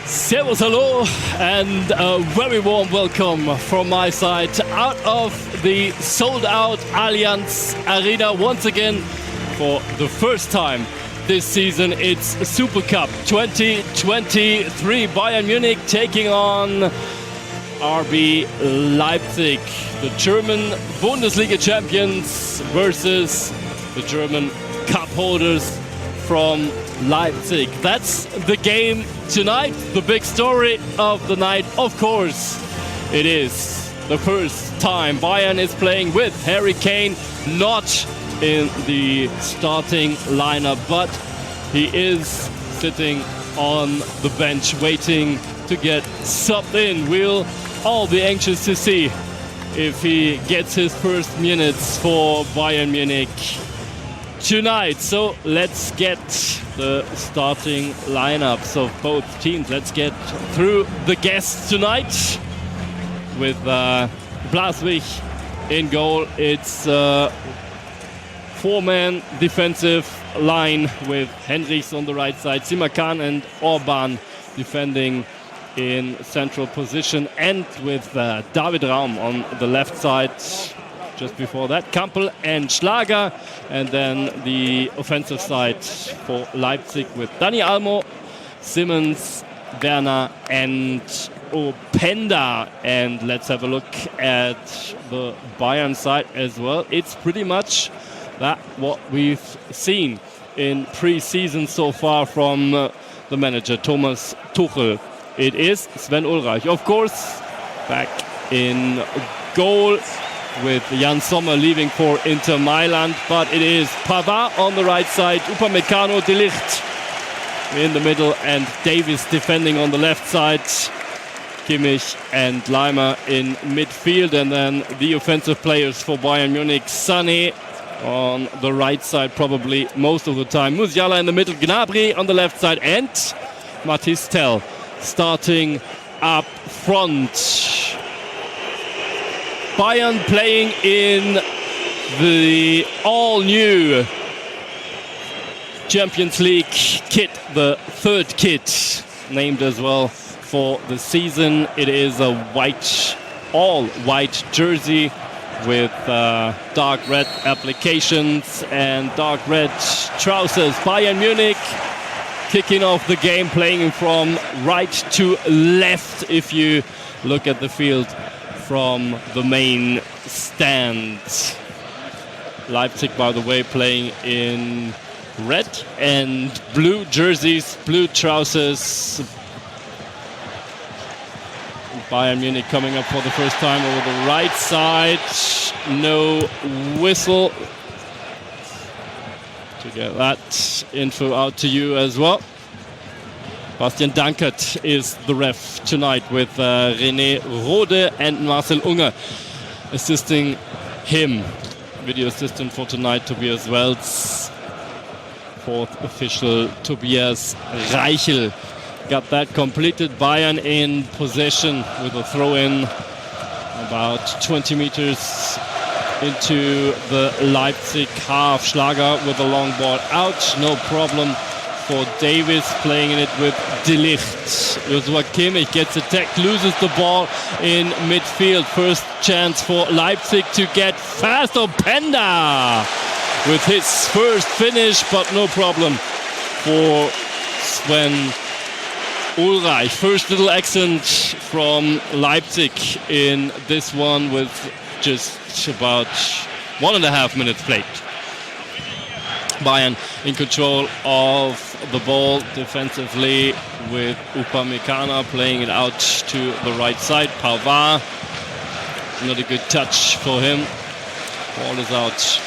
Servus, hello, and a very warm welcome from my side out of the sold-out Allianz Arena once again for the first time this season. It's Supercup 2023. Bayern Munich taking on RB Leipzig, the German Bundesliga champions versus the German cup holders from Leipzig. That's the game tonight. The big story of the night, of course, it is the first time Bayern is playing with Harry Kane, not in the starting lineup, but he is sitting on the bench waiting to get subbed in. We'll all be anxious to see if he gets his first minutes for Bayern Munich tonight. So let's get the starting lineups of both teams. Let's get through the guests tonight with Blaswig in goal. It's a four-man defensive line with Henrichs on the right side, Simakan and Orban defending in central position, and with David Raum on the left side. Just before that, Kampel and Schlager, and then the offensive side for Leipzig with Dani Almo, Simmons, Werner and Openda. And let's have a look at the Bayern side as well. It's pretty much that what we've seen in pre-season so far from the manager Thomas Tuchel. It is Sven Ulreich, of course, back in goal, with Jan Sommer leaving for Inter Mailand, but it is Pavard on the right side, Upamecano, De Ligt in the middle, and Davis defending on the left side, Kimmich and Leimer in midfield, and then the offensive players for Bayern Munich, Sané on the right side probably most of the time, Musiala in the middle, Gnabry on the left side, and Mathys Tel starting up front. Bayern playing in the all-new Champions League kit, the third kit, named as well for the season. It is a all-white jersey with dark red applications and dark red trousers. Bayern Munich kicking off the game, playing from right to left if you look at the field from the main stand. Leipzig, by the way, playing in red and blue jerseys, blue trousers. Bayern Munich coming up for the first time over the right side. No whistle. To get that info out to you as well. Bastian Dankert is the ref tonight with René Rode and Marcel Unger assisting him. Video assistant for tonight, Tobias Welz. Fourth official, Tobias Reichel. Got that completed. Bayern in possession with a throw-in about 20 meters into the Leipzig half. Schlager with a long ball out, no problem for Davis, playing in it with De Ligt. Joshua Kimmich gets attacked, loses the ball in midfield. First chance for Leipzig to get fast. Openda with his first finish, but no problem for Sven Ulreich. First little accent from Leipzig in this one with just about 1.5 minutes played. Bayern in control of the ball defensively with Upamecano playing it out to the right side. Pavard, not a good touch for him. Ball is out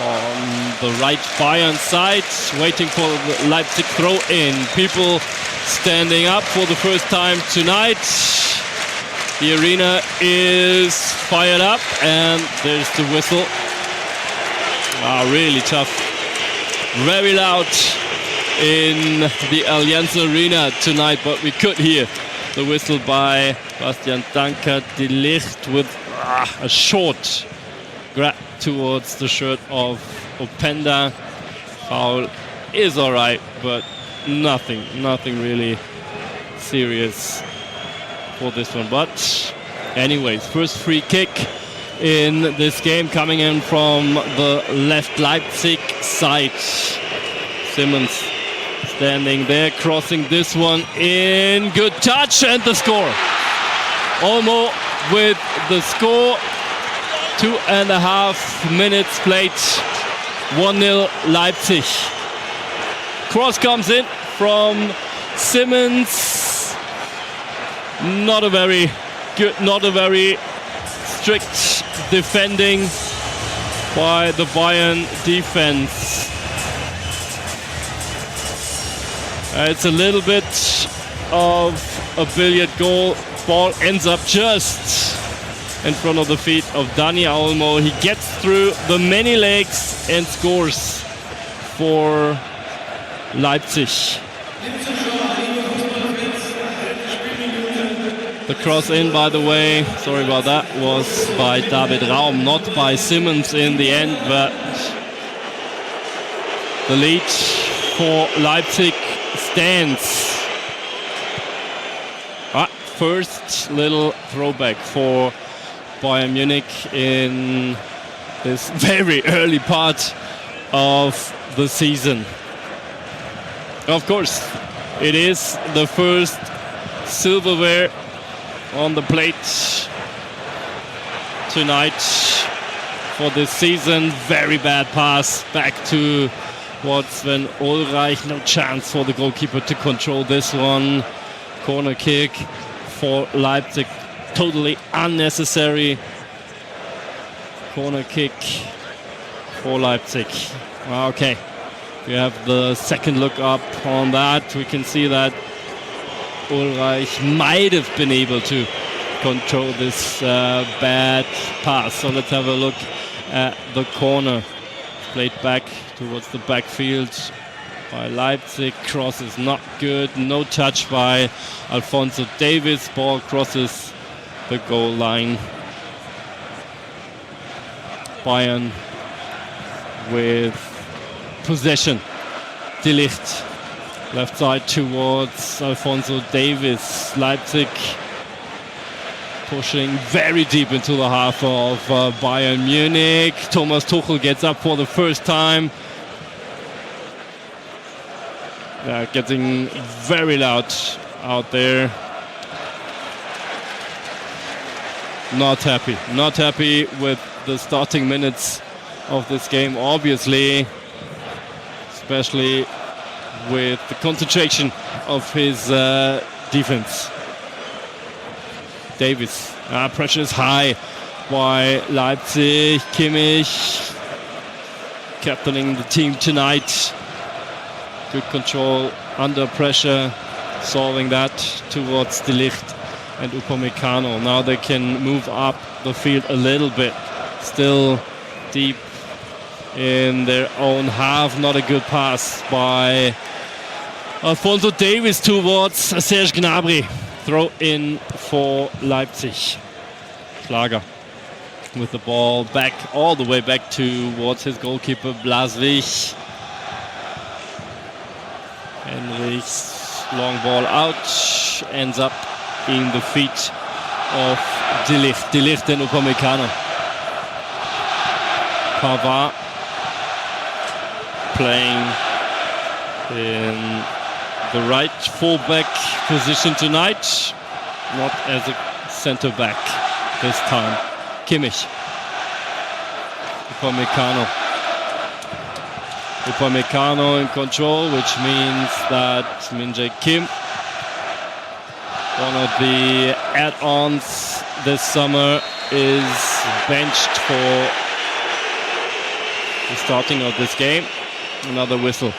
on the right Bayern side, waiting for the Leipzig throw in. People standing up for the first time tonight. The arena is fired up, and there's the whistle. Wow, really tough. Very loud in the Allianz Arena tonight, but we could hear the whistle by Bastian Dankert. De Ligt with a short grab towards the shirt of Openda. Foul is all right, but nothing really serious for this one. But anyways, first free kick in this game coming in from the left Leipzig side. Simmons standing there, crossing this one in. Good touch and the score. Olmo with the score. 2.5 minutes played. 1-0 Leipzig. Cross comes in from Simmons. Not a very good, not a very strict defending by the Bayern defense. It's a little bit of a billiard goal. Ball ends up just in front of the feet of Dani Olmo. He gets through the many legs and scores for Leipzig. The cross in, by the way, sorry about that, was by David Raum, not by Simmons in the end, but the lead for Leipzig stands. First little throwback for Bayern Munich in this very early part of the season. Of course, it is the first silverware on the plate tonight for this season. Very bad pass back to Sven Ulreich. No chance for the goalkeeper to control this one. Corner kick for Leipzig. Totally unnecessary corner kick for Leipzig. Okay, we have the second look up on that. We can see that Ulreich might have been able to control this bad pass. So let's have a look at the corner. Played back towards the backfield by Leipzig. Cross is not good. No touch by Alphonso Davies. Ball crosses the goal line. Bayern with possession. De Ligt. Left side towards Alphonso Davies. Leipzig pushing very deep into the half of Bayern Munich. Thomas Tuchel gets up for the first time. Getting very loud out there. Not happy with the starting minutes of this game, obviously, especially with the concentration of his defense. Davies, pressure is high by Leipzig. Kimmich captaining the team tonight. Good control under pressure, solving that towards De Ligt and Upamecano. Now they can move up the field a little bit. Still deep in their own half. Not a good pass by Alphonso Davies towards Serge Gnabry. Throw in for Leipzig. Schlager with the ball back, all the way back towards his goalkeeper Blaswig. Henrichs long ball out, ends up in the feet of De Ligt. De Ligt and Upamecano. Pavard playing in the right fullback position tonight, not as a centre back this time. Kimmich. Upamecano in control, which means that Min-jae Kim, one of the add-ons this summer, is benched for the starting of this game. Another whistle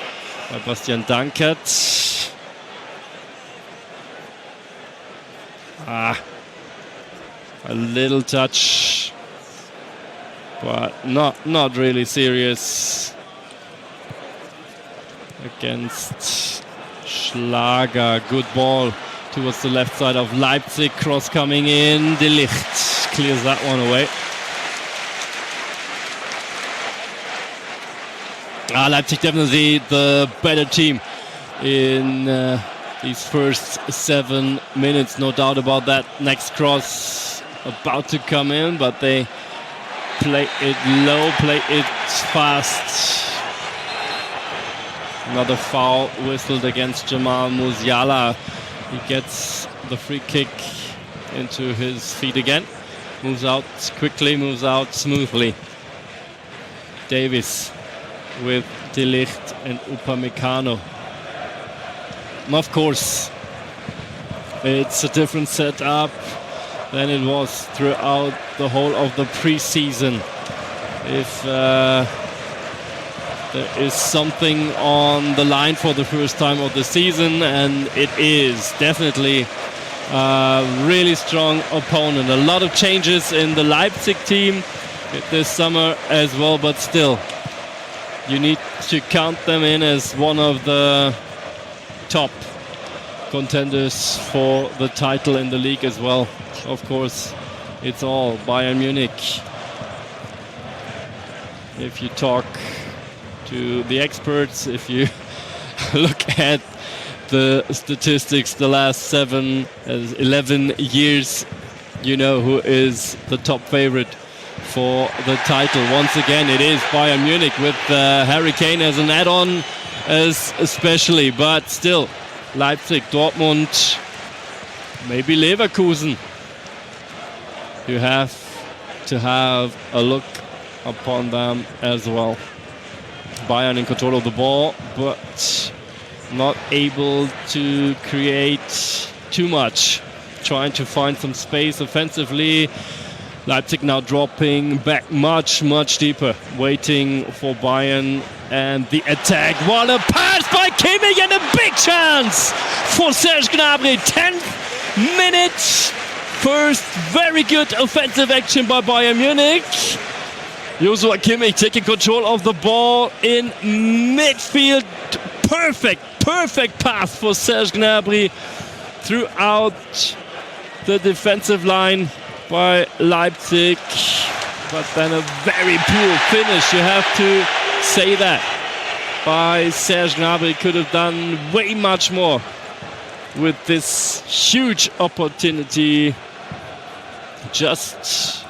by Bastian Dankert. A little touch, but not really serious against Schlager. Good ball towards the left side of Leipzig. Cross coming in. De Ligt clears that one away. Leipzig definitely the better team in these first 7 minutes, no doubt about that. Next cross about to come in, but they play it low, play it fast. Another foul whistled against Jamal Musiala. He gets the free kick into his feet again. Moves out quickly, moves out smoothly. Davis with De Ligt and Upamecano. And of course, it's a different setup than it was throughout the whole of the preseason. If there is something on the line for the first time of the season, and it is definitely a really strong opponent. A lot of changes in the Leipzig team this summer as well, but still, you need to count them in as one of the top contenders for the title in the league as well. Of course, it's all Bayern Munich. If you talk to the experts, if you look at the statistics the last 11 years, you know who is the top favorite for the title. Once again, it is Bayern Munich, with Harry Kane as an add-on especially, but still Leipzig, Dortmund, maybe Leverkusen. You have to have a look upon them as well. Bayern in control of the ball, but not able to create too much. Trying to find some space offensively. Leipzig now dropping back much deeper, waiting for Bayern and the attack. What a pass by Kimmich, and a big chance for Serge Gnabry. 10th minute, first very good offensive action by Bayern Munich. Joshua Kimmich taking control of the ball in midfield. Perfect pass for Serge Gnabry throughout the defensive line by Leipzig, but then a very poor finish, you have to say that, by Serge Gnabry. Could have done way much more with this huge opportunity just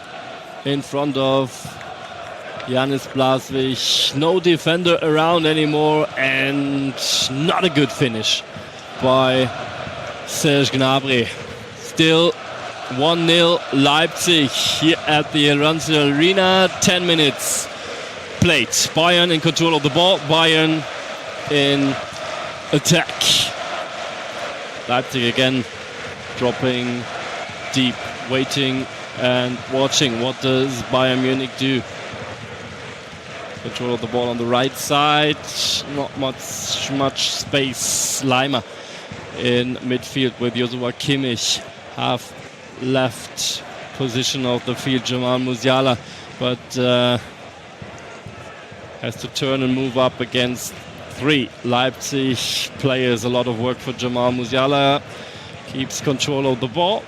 in front of Janis Blaswich. No defender around anymore, and not a good finish by Serge Gnabry. Still 1-0 Leipzig here at the Allianz Arena. 10 minutes played. Bayern in control of the ball. Bayern in attack. Leipzig again dropping deep, waiting and watching. What does Bayern Munich do? Control of the ball on the right side. Not much space. Leimer in midfield with Joshua Kimmich. Half left position of the field, Jamal Musiala, but has to turn and move up against 3 Leipzig players. A lot of work for Jamal Musiala. Keeps control of the ball.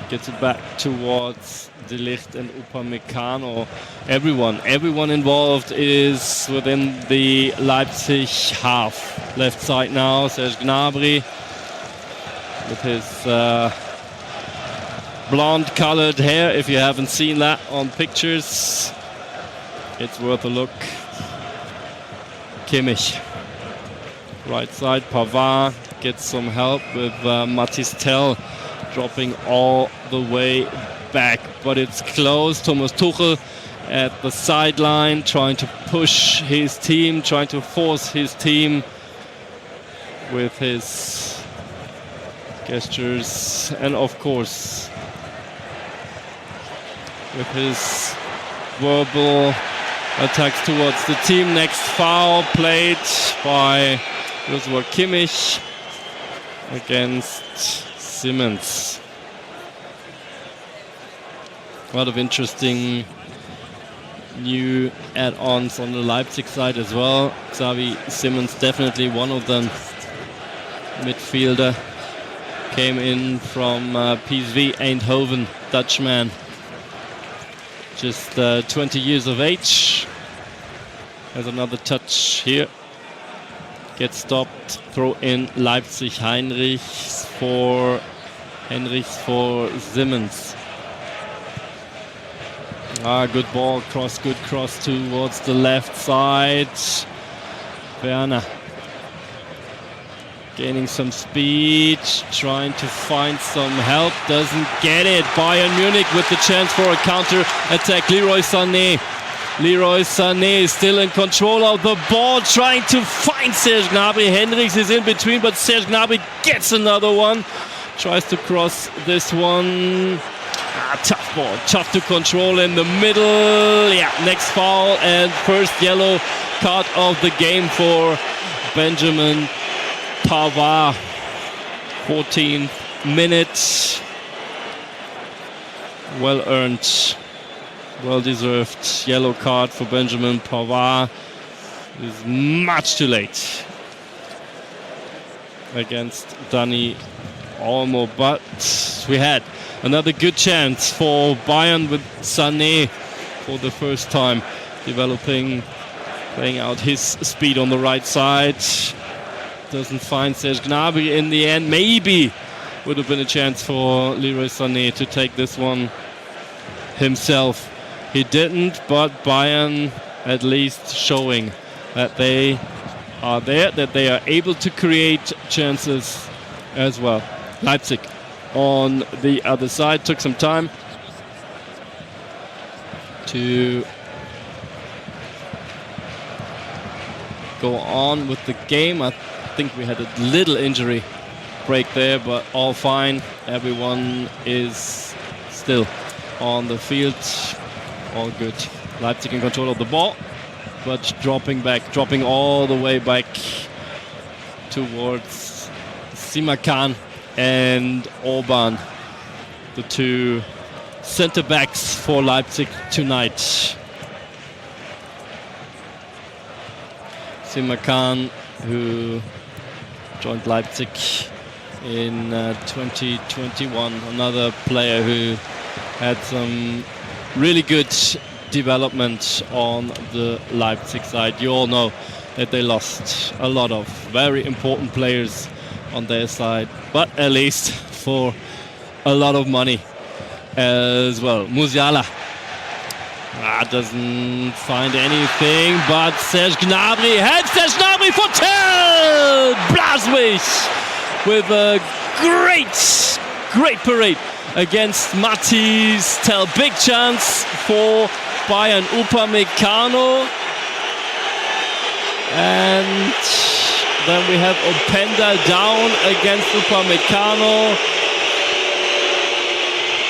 Gets it back towards De Ligt and Upamecano. Everyone involved is within the Leipzig half. Left side now, Serge Gnabry with his blonde-colored hair. If you haven't seen that on pictures, it's worth a look. Kimmich. Right side, Pavard gets some help with Mathys Tel dropping all the way back, but it's close. Thomas Tuchel at the sideline, trying to push his team, trying to force his team with his gestures, and of course with his verbal attacks towards the team. Next foul played by Joshua Kimmich against Simmons. A lot of interesting new add-ons on the Leipzig side as well. Xavi Simmons, definitely one of them. Midfielder, came in from PSV Eindhoven, Dutchman. Just 20 years of age. Has another touch here. gets stopped. Throw in Leipzig. Henrichs for Simmons. Good ball, good cross towards the left side. Werner gaining some speed, trying to find some help, doesn't get it. Bayern Munich with the chance for a counter attack. Leroy Sané is still in control of the ball, trying to find Serge Gnabry. Henrichs is in between, but Serge Gnabry gets another one. Tries to cross this one. Tough ball, tough to control in the middle. Yeah, next foul and first yellow card of the game for Benjamin Pavard. 14th minute. Well earned, well deserved yellow card for Benjamin Pavard. Is much too late against Dani Olmo, but we had another good chance for Bayern with Sané for the first time, playing out his speed on the right side. Doesn't find Serge Gnabry in the end. Maybe would have been a chance for Leroy Sané to take this one himself. He didn't, but Bayern at least showing that they are there, that they are able to create chances as well. Leipzig on the other side took some time to go on with the game. I think we had a little injury break there, but all fine. Everyone is still on the field. All good. Leipzig in control of the ball, but dropping all the way back towards Simakan and Orban, the two center backs for Leipzig tonight. Simakan, who joined Leipzig in 2021, another player who had some really good development on the Leipzig side. You all know that they lost a lot of very important players on their side, but at least for a lot of money as well. Musiala doesn't find anything, but Serge Gnabry for Tell Blaswich with a great parade against Mathys Tell. Big chance for Bayern. Upamecano, and then we have Openda down against Upamecano.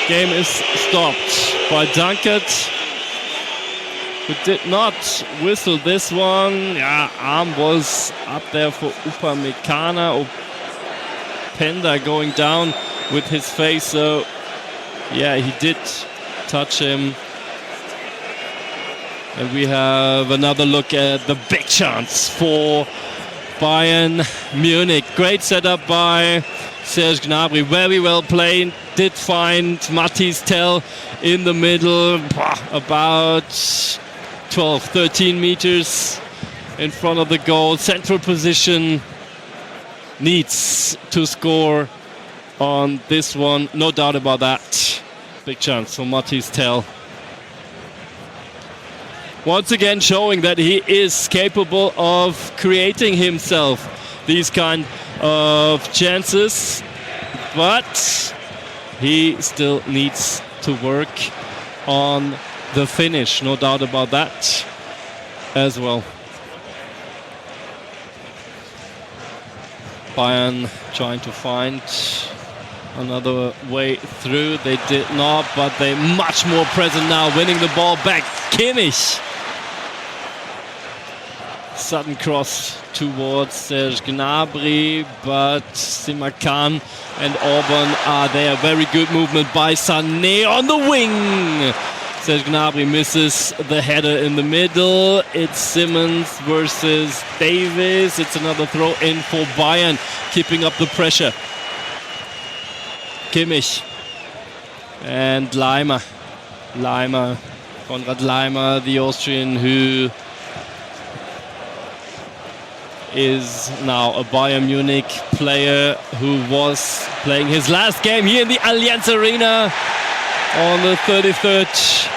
Game is stopped by Dunkert, who did not whistle this one. Yeah, arm was up there for Upamecano. Openda going down with his face, so yeah, he did touch him. And we have another look at the big chance for Bayern Munich. Great setup by Serge Gnabry, very well played. Did find Mathys Tell in the middle, about 12-13 meters in front of the goal. Central position, needs to score on this one, no doubt about that. Big chance for Mathys Tell. Once again showing that he is capable of creating himself these kind of chances, but he still needs to work on the finish, no doubt about that as well. Bayern trying to find another way through. They did not, but they're much more present now, winning the ball back. Kimmich. Sudden cross towards Serge Gnabry, but Simakan and Orban are there. Very good movement by Sané on the wing. Serge Gnabry misses the header in the middle. It's Simmons versus Davis. It's another throw in for Bayern, keeping up the pressure. Kimmich and Leimer. Konrad Leimer, the Austrian, who is now a Bayern Munich player who was playing his last game here in the Allianz Arena on the 33rd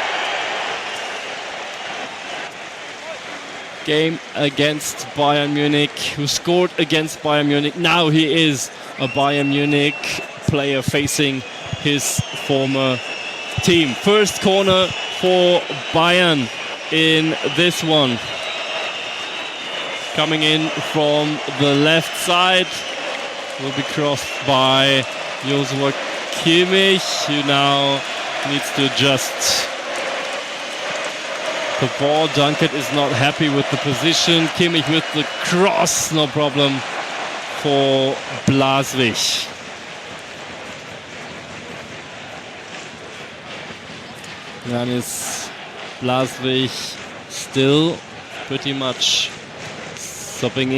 game against Bayern Munich, who scored against Bayern Munich. Now he is a Bayern Munich player facing his former team. First corner for Bayern in this one. Coming in from the left side, will be crossed by Joshua Kimmich, who now needs to adjust the ball. Dunkert is not happy with the position. Kimmich with the cross, no problem for Blaswig. Janis Blaswig still pretty much stopping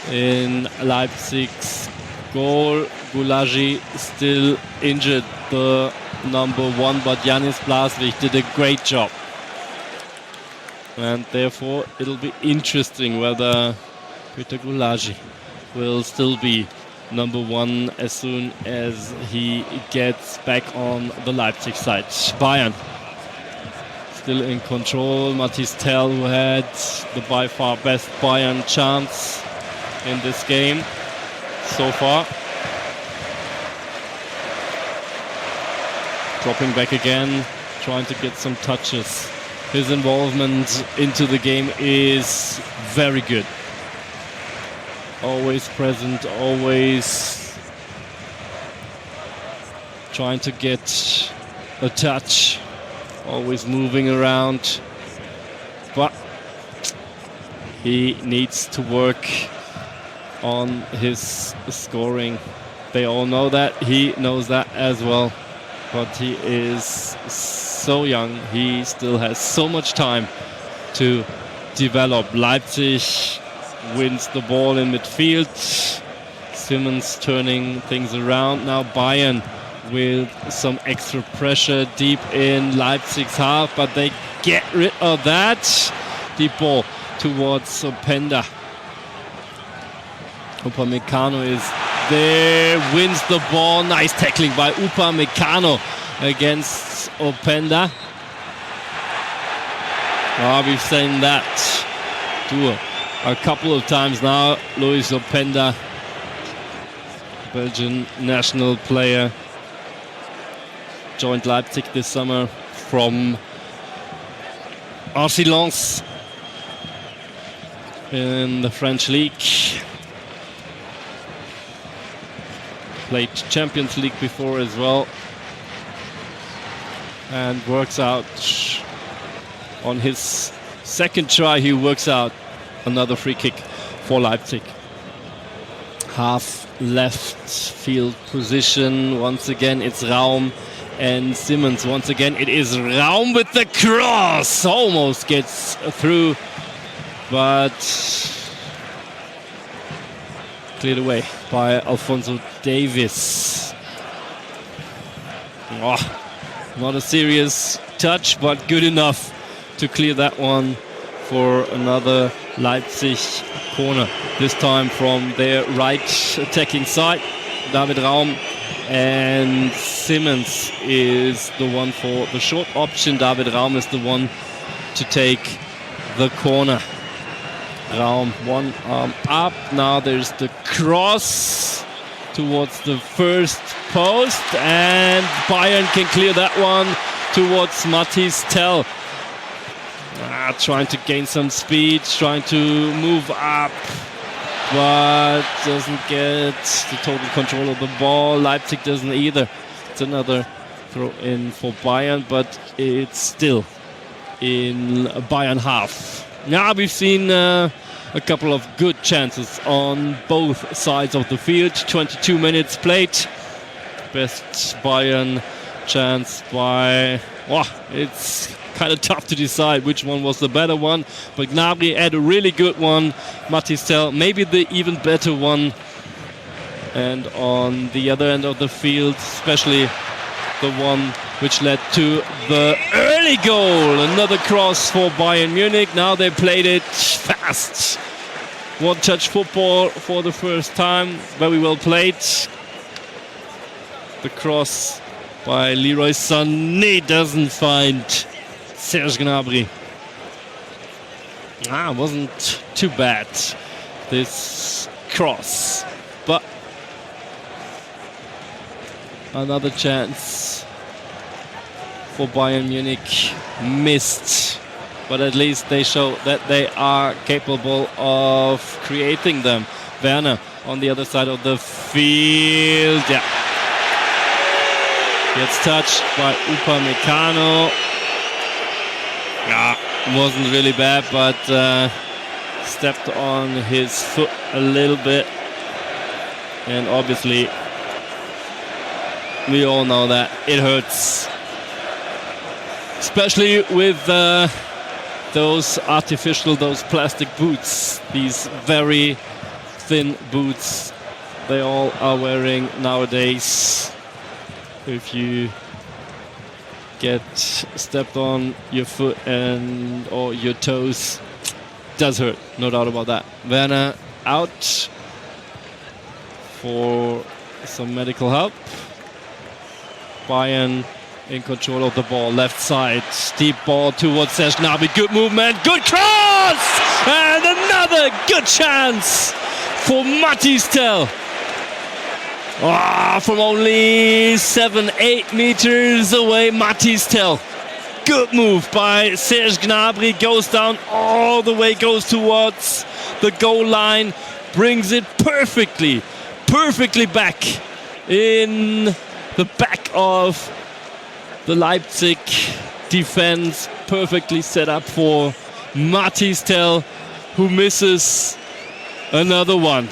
in Leipzig's goal. Gulagi still injured, the number 1, but Janis Blaswig did a great job. And therefore it'll be interesting whether Peter Gulagi will still be number 1 as soon as he gets back on the Leipzig side. Bayern still in control. Mathis Tell, who had the by far best Bayern chance in this game so far. Dropping back again, trying to get some touches. His involvement into the game is very good. Always present, always trying to get a touch, always moving around. But he needs to work on his scoring. They all know that. He knows that as well. But he is so young. He still has so much time to develop. Leipzig wins the ball in midfield. Simmons turning things around. Now Bayern with some extra pressure deep in Leipzig's half, but they get rid of that. Deep ball towards Openda. Upamecano is there, wins the ball. Nice tackling by Upamecano against Openda. We've seen that do a couple of times now. Luis Openda, Belgian national player, joined Leipzig this summer from RC Lens in the French league. Played Champions League before as well, and works out on his second try. He works out another free kick for Leipzig. Half left field position. Once again, it's Raum and Simmons. Once again, it is Raum with the cross. Almost gets through, but cleared away by Alphonso Davies. Not a serious touch, but good enough to clear that one for another Leipzig corner. This time from their right attacking side. David Raum and Simmons is the one for the short option. David Raum is the one to take the corner. Raum, one arm up. Now there's the cross towards the first post, and Bayern can clear that one towards Mathis Tell. Trying to gain some speed, trying to move up, but doesn't get the total control of the ball. Leipzig doesn't either. It's another throw in for Bayern, but it's still in Bayern half. Now we've seen a couple of good chances on both sides of the field. 22 minutes played. Best Bayern chance by... it's kind of tough to decide which one was the better one. But Gnabry had a really good one. Mathis Tell maybe the even better one. And on the other end of the field, especially the one which led to the early goal. Another cross for Bayern Munich. Now they played it fast. One-touch football for the first time, very well played. The cross by Leroy Sané doesn't find Serge Gnabry. Wasn't too bad, this cross. But another chance for Bayern Munich missed. But at least they show that they are capable of creating them. Werner on the other side of the field. Yeah. Gets touched by Upamecano. Yeah, wasn't really bad, but stepped on his foot a little bit. And obviously, we all know that it hurts. Especially with those plastic boots, these very thin boots they all are wearing nowadays. If you get stepped on your foot or your toes, does hurt, no doubt about that. Werner out for some medical help. Bayern in control of the ball, left side, deep ball towards Serge Gnabry, good movement, good cross! And another good chance for Mathys Tel. From only 7-8 meters away, Mathys Tel. Good move by Serge Gnabry, goes down all the way, goes towards the goal line, brings it perfectly back in the back of the Leipzig defense, perfectly set up for Mathys Tel, who misses another one.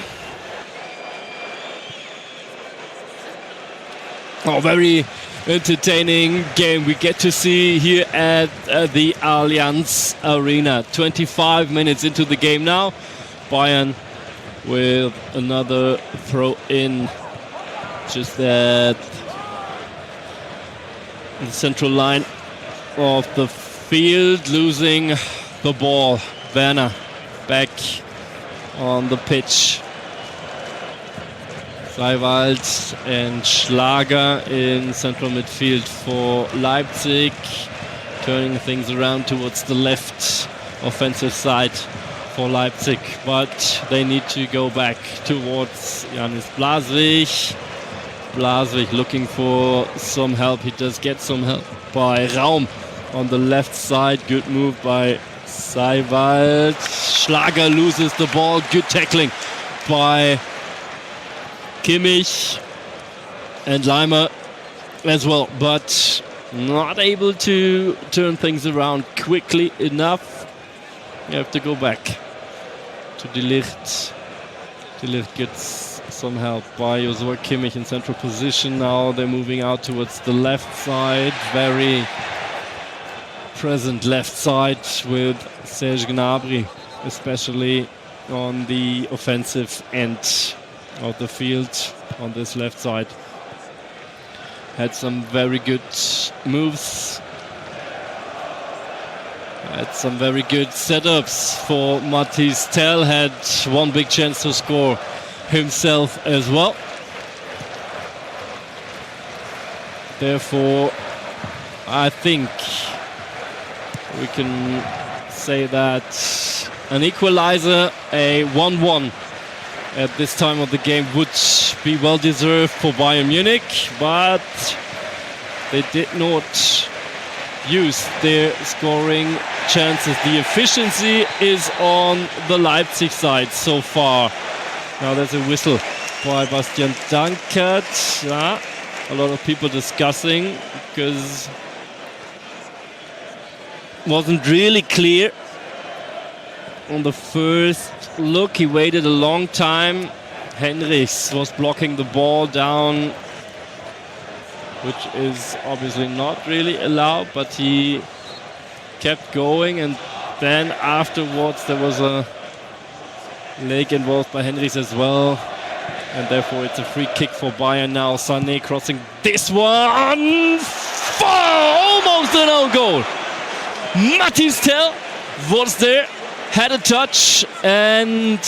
Very entertaining game we get to see here at the Allianz Arena. 25 minutes into the game now. Bayern with another throw in, just at the central line of the field, losing the ball. Werner back on the pitch. Seiwald and Schlager in central midfield for Leipzig, turning things around towards the left offensive side for Leipzig, but they need to go back towards Janis Blaswig. Blaswig looking for some help. He does get some help by Raum on the left side. Good move by Seiwald. Schlager loses the ball. Good tackling by Kimmich and Leimer as well, but not able to turn things around quickly enough. You have to go back to De Ligt. De Ligt gets some help by Joshua Kimmich in central position. Now they're moving out towards the left side. Very present left side with Serge Gnabry, especially on the offensive end of the field on this left side. Had some very good moves. Had some very good setups for Mathys Tel. Had one big chance to score himself as well. Therefore, I think we can say that an equalizer, a 1-1 at this time of the game, would be well deserved for Bayern Munich, but they did not use their scoring chances. The efficiency is on the Leipzig side so far. Now there's a whistle by Bastian Dankert. A lot of people discussing, because wasn't really clear on the first look. He waited a long time. Henrichs was blocking the ball down, which is obviously not really allowed, but he kept going, and then afterwards there was a leg involved by Henrichs as well, and therefore it's a free kick for Bayern now. Sané crossing this one for almost an own goal. Mathys Tel was there had a touch, and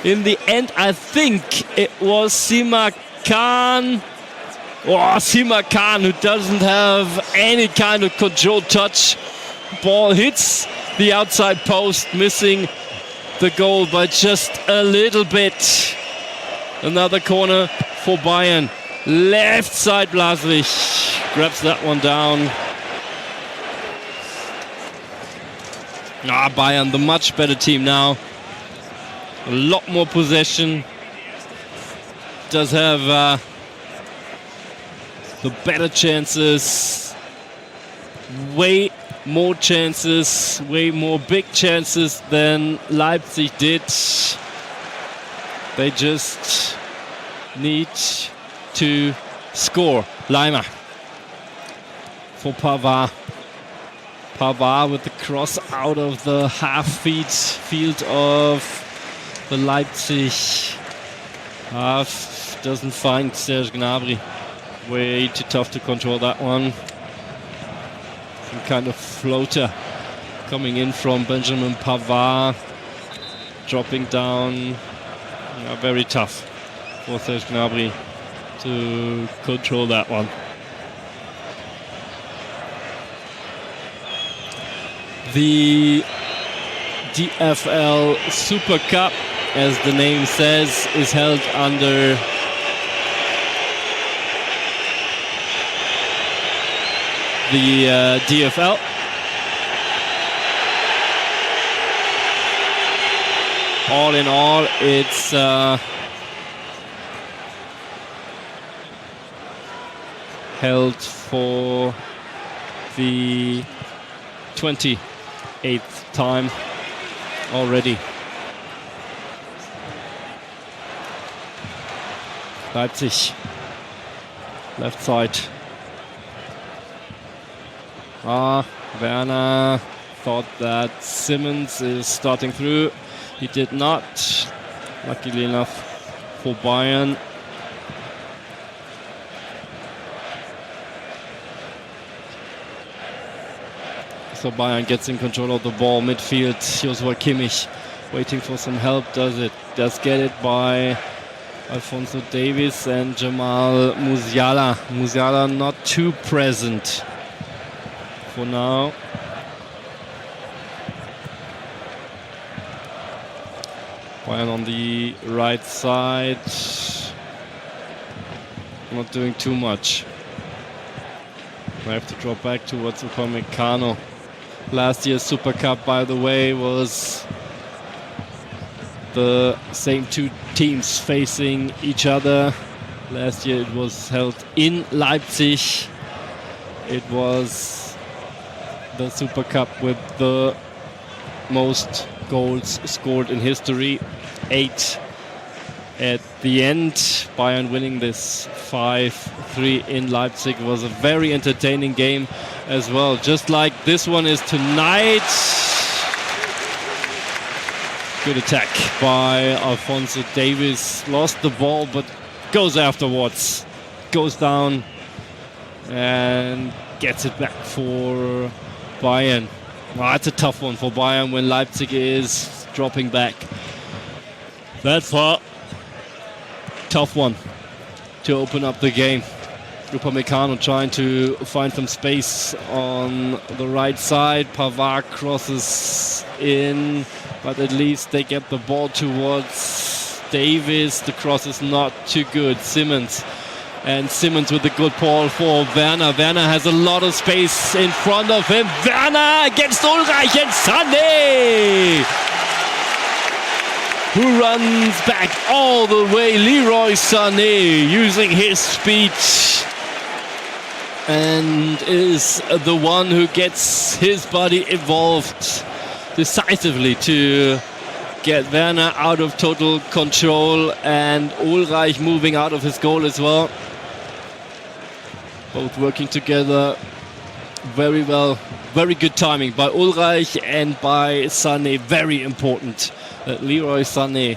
in the end, I think it was Sima Khan. Oh, Sima Khan, who doesn't have any kind of controlled touch. Ball hits the outside post, missing the goal by just a little bit. Another corner for Bayern. Left side, Blaswig grabs that one down. Bayern, the much better team now. A lot more possession. Does have the better chances. Way more chances, way more big chances than Leipzig did. They just need to score. Leimer for Pavard. Pavard with the cross out of the field of the Leipzig half. Doesn't find Serge Gnabry. Way too tough to control that one. Some kind of floater coming in from Benjamin Pavard. Dropping down. Very tough for Serge Gnabry to control that one. The DFL Supercup, as the name says, is held under the DFL. All in all, it's held for the 28th time already. Leipzig, left side. Werner thought that Simmons is starting through. He did not, luckily enough for Bayern. So Bayern gets in control of the ball, midfield. Joshua Kimmich waiting for some help, does get it by Alphonso Davies and Jamal Musiala. Musiala not too present for now. Bayern on the right side, not doing too much. I have to drop back towards Upamecano. Last year's Super Cup, by the way, was the same two teams facing each other. Last year it was held in Leipzig. It was the Super Cup with the most goals scored in history, 8 at the end. Bayern winning this 5-3 in Leipzig. Was a very entertaining game as well, just like this one is tonight. Good attack by Alphonso Davies. Lost the ball, but goes afterwards. Goes down and gets it back for Bayern. It's a tough one for Bayern when Leipzig is dropping back that far. Tough one to open up the game. Upamecano trying to find some space on the right side. Pavard crosses in, but at least they get the ball towards Davies. The cross is not too good. Simmons. And Simmons with a good ball for Werner. Werner has a lot of space in front of him. Werner against Ulreich and Sané, who runs back all the way. Leroy Sané using his speed and is the one who gets his body involved decisively to get Werner out of total control, and Ulreich moving out of his goal as well. Both working together very well. Very good timing by Ulreich and by Sané. Very important that Leroy Sané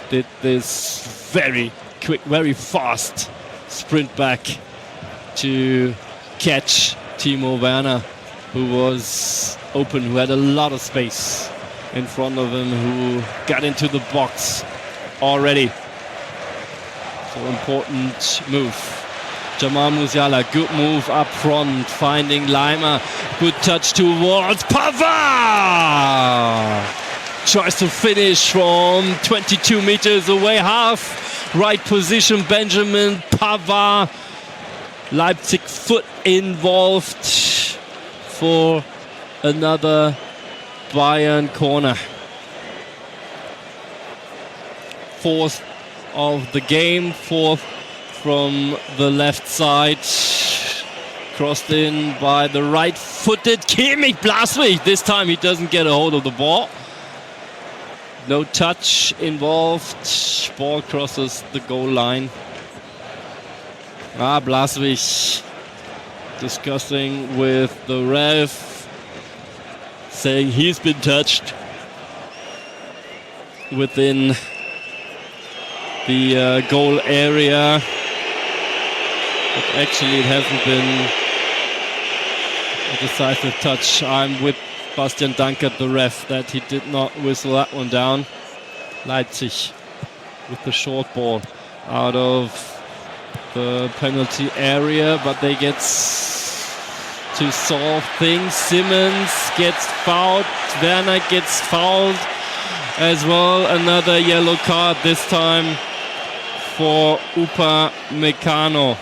did this very quick, very fast sprint back to catch Timo Werner, who was open, who had a lot of space in front of him who got into the box already. So important move. Jamal Musiala, good move up front, finding Leimer. Good touch towards Pavard. Tries to finish from 22 meters away, half right position. Benjamin Pavard. Leipzig foot involved for another Bayern corner. Fourth of the game, fourth from the left side. Crossed in by the right-footed Kimmich. Blaswig. This time he doesn't get a hold of the ball. No touch involved. Ball crosses the goal line. Blaswig discussing with the ref, saying he's been touched within the goal area. But actually it hasn't been a decisive touch. I'm with Bastian Dankert, the ref, that he did not whistle that one down. Leipzig with the short ball out of the penalty area, but they get to solve things. Simmons gets fouled. Werner gets fouled as well. Another yellow card, this time for Upamecano.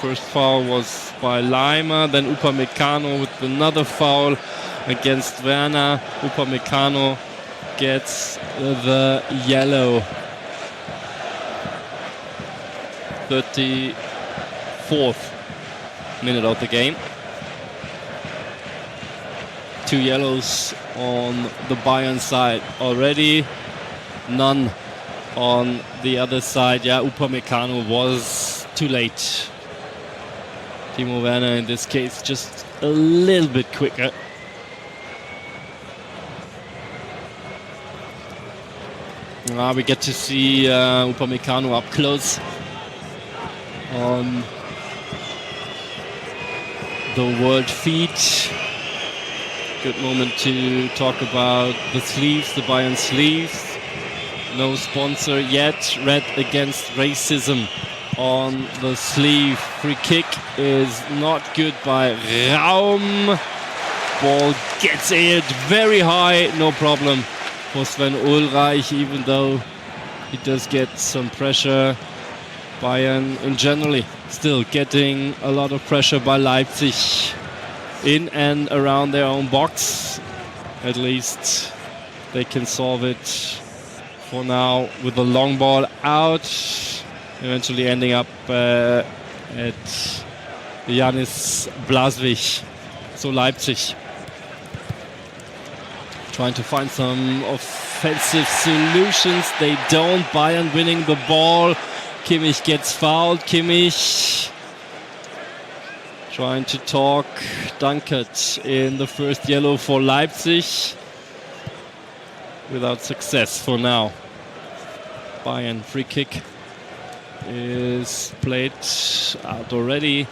First foul was by Leimer, then Upamecano with another foul against Werner. Upamecano gets the yellow. 34th minute of the game. 2 yellows on the Bayern side already. None on the other side. Yeah, Upamecano was too late. Timo Werner in this case just a little bit quicker. We get to see Upamecano up close on the world feed. Good moment to talk about the sleeves, the Bayern sleeves. No sponsor yet. Red against racism on the sleeve. Free kick is not good by Raum. Ball gets it very high, no problem for Sven Ulreich, even though he does get some pressure. Bayern in generally still getting a lot of pressure by Leipzig in and around their own box. At least they can solve it for now with a long ball out, eventually ending up at Janis Blaswig. So Leipzig trying to find some offensive solutions. They don't. Bayern winning the ball. Kimmich gets fouled. Kimmich trying to talk Dankert in the first yellow for Leipzig. Without success for now. Bayern free kick is played out already.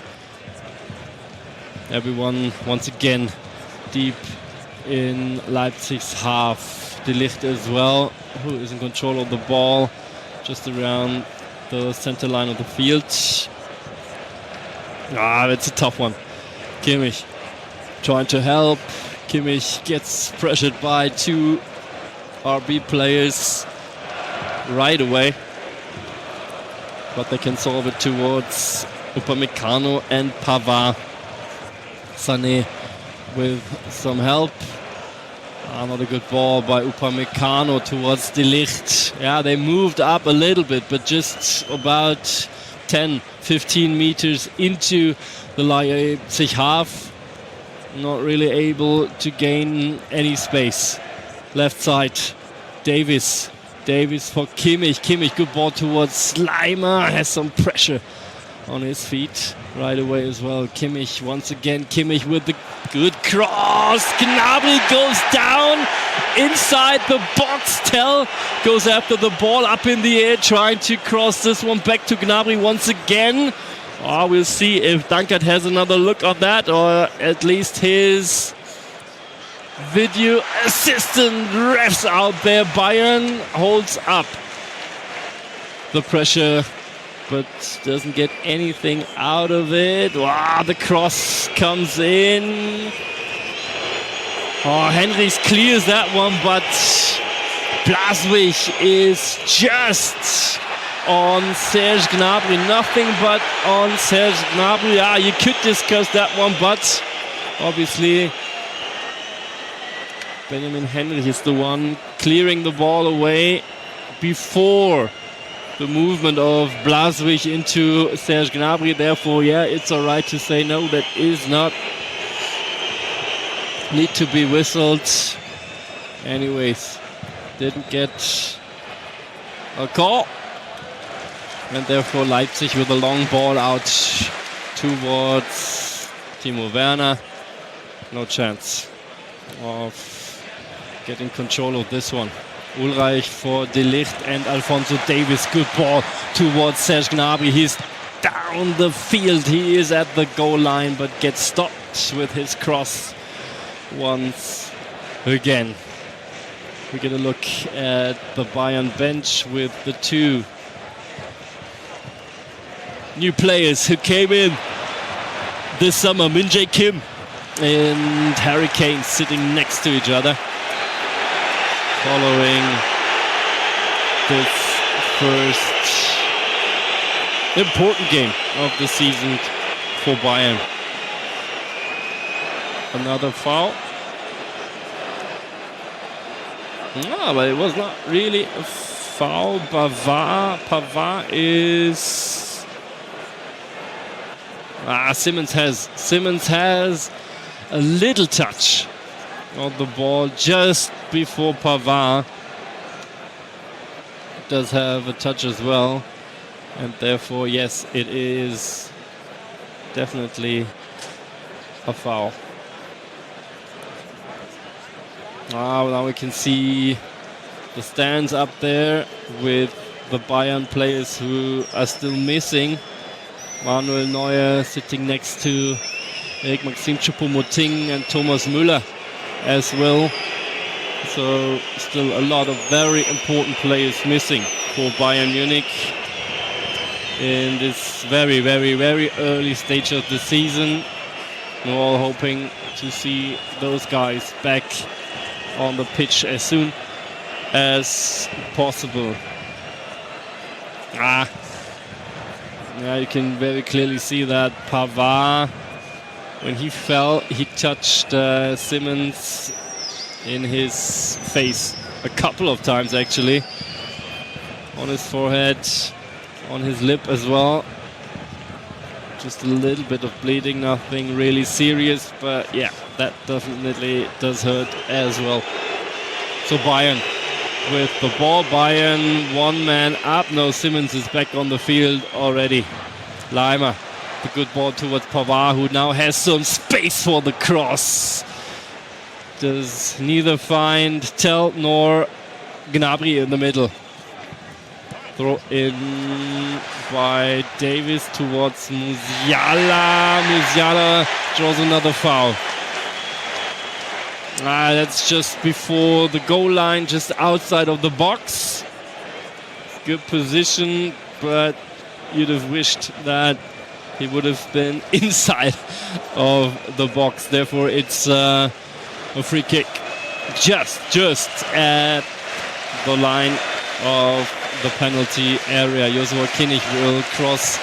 Everyone once again deep in Leipzig's half. De Ligt as well, who is in control of the ball just around the center line of the field. It's a tough one. Kimmich trying to help. Kimmich gets pressured by 2 RB players right away, but they can solve it towards Upamecano and Pavard. Sané with some help. Not a good ball by Upamecano towards De Ligt. Yeah, they moved up a little bit, but just about 10-15 meters into the Leipzig half. Not really able to gain any space. Left side, Davis. Davis for Kimmich. Kimmich, good ball towards Leimer. Has some pressure on his feet right away as well. Kimmich once again. Kimmich with the good cross. Gnabry goes down inside the box. Tell goes after the ball up in the air, trying to cross this one back to Gnabry once again. We'll see if Dankert has another look at that, or at least his video assistant refs out there. Bayern holds up the pressure, but doesn't get anything out of it. Wow, the cross comes in. Oh, Henrichs clears that one, but Blaswig is just on Serge Gnabry. Nothing but on Serge Gnabry. Yeah, you could discuss that one, but obviously Benjamin Henrich is the one clearing the ball away before the movement of Blaswig into Serge Gnabry. Therefore, yeah, it's all right to say no, that is not need to be whistled. Anyways, didn't get a call. And therefore Leipzig with a long ball out towards Timo Werner. No chance of getting control of this one. Ulreich for De Ligt and Alphonso Davies. Good ball towards Serge Gnabry. He's down the field. He is at the goal line, but gets stopped with his cross once again. We get a look at the Bayern bench with the two new players who came in this summer. Min Jae Kim and Harry Kane sitting next to each other, following this first important game of the season for Bayern. Another foul. No, but it was not really a foul. Pavard is... Simmons has a little touch on the ball just before Pavard does have a touch as well, and therefore yes, it is definitely a foul. Now we can see the stands up there with the Bayern players who are still missing. Manuel Neuer sitting next to Eric-Maxim Choupo-Moting and Thomas Müller as well. So still a lot of very important players missing for Bayern Munich in this very, very, very early stage of the season. We're all hoping to see those guys back on the pitch as soon as possible. Yeah, you can very clearly see that Pavard, when he fell, he touched Simmons in his face a couple of times actually, on his forehead, on his lip as well. Just a little bit of bleeding, nothing really serious, but yeah, that definitely does hurt as well. So Bayern with the ball. Bayern one man up. No, Simmons is back on the field already. Leimer, the good ball towards Pavard, who now has some space for the cross. Does neither find Tell nor Gnabry in the middle. Throw in by Davis towards Musiala. Musiala draws another foul. That's just before the goal line, just outside of the box. Good position, but you'd have wished that he would have been inside of the box. Therefore, it's a free kick just at the line of the penalty area. Joshua Kimmich will cross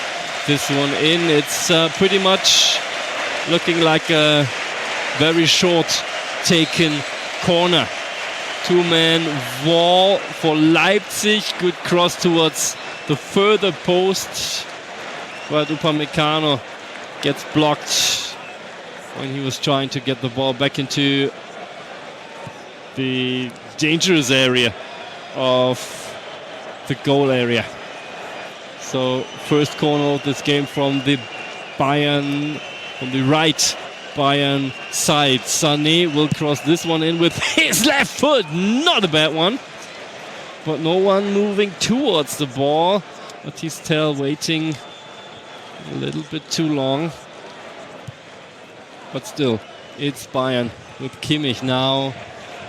this one in. It's pretty much looking like a very short taken corner. Two-man wall for Leipzig. Good cross towards the further post, but Upamecano gets blocked when he was trying to get the ball back into the dangerous area of the goal area. So first corner of this game from the Bayern, from the right Bayern side. Sané will cross this one in with his left foot. Not a bad one, but no one moving towards the ball. Matthijs Tell waiting a little bit too long, but still it's Bayern with Kimmich now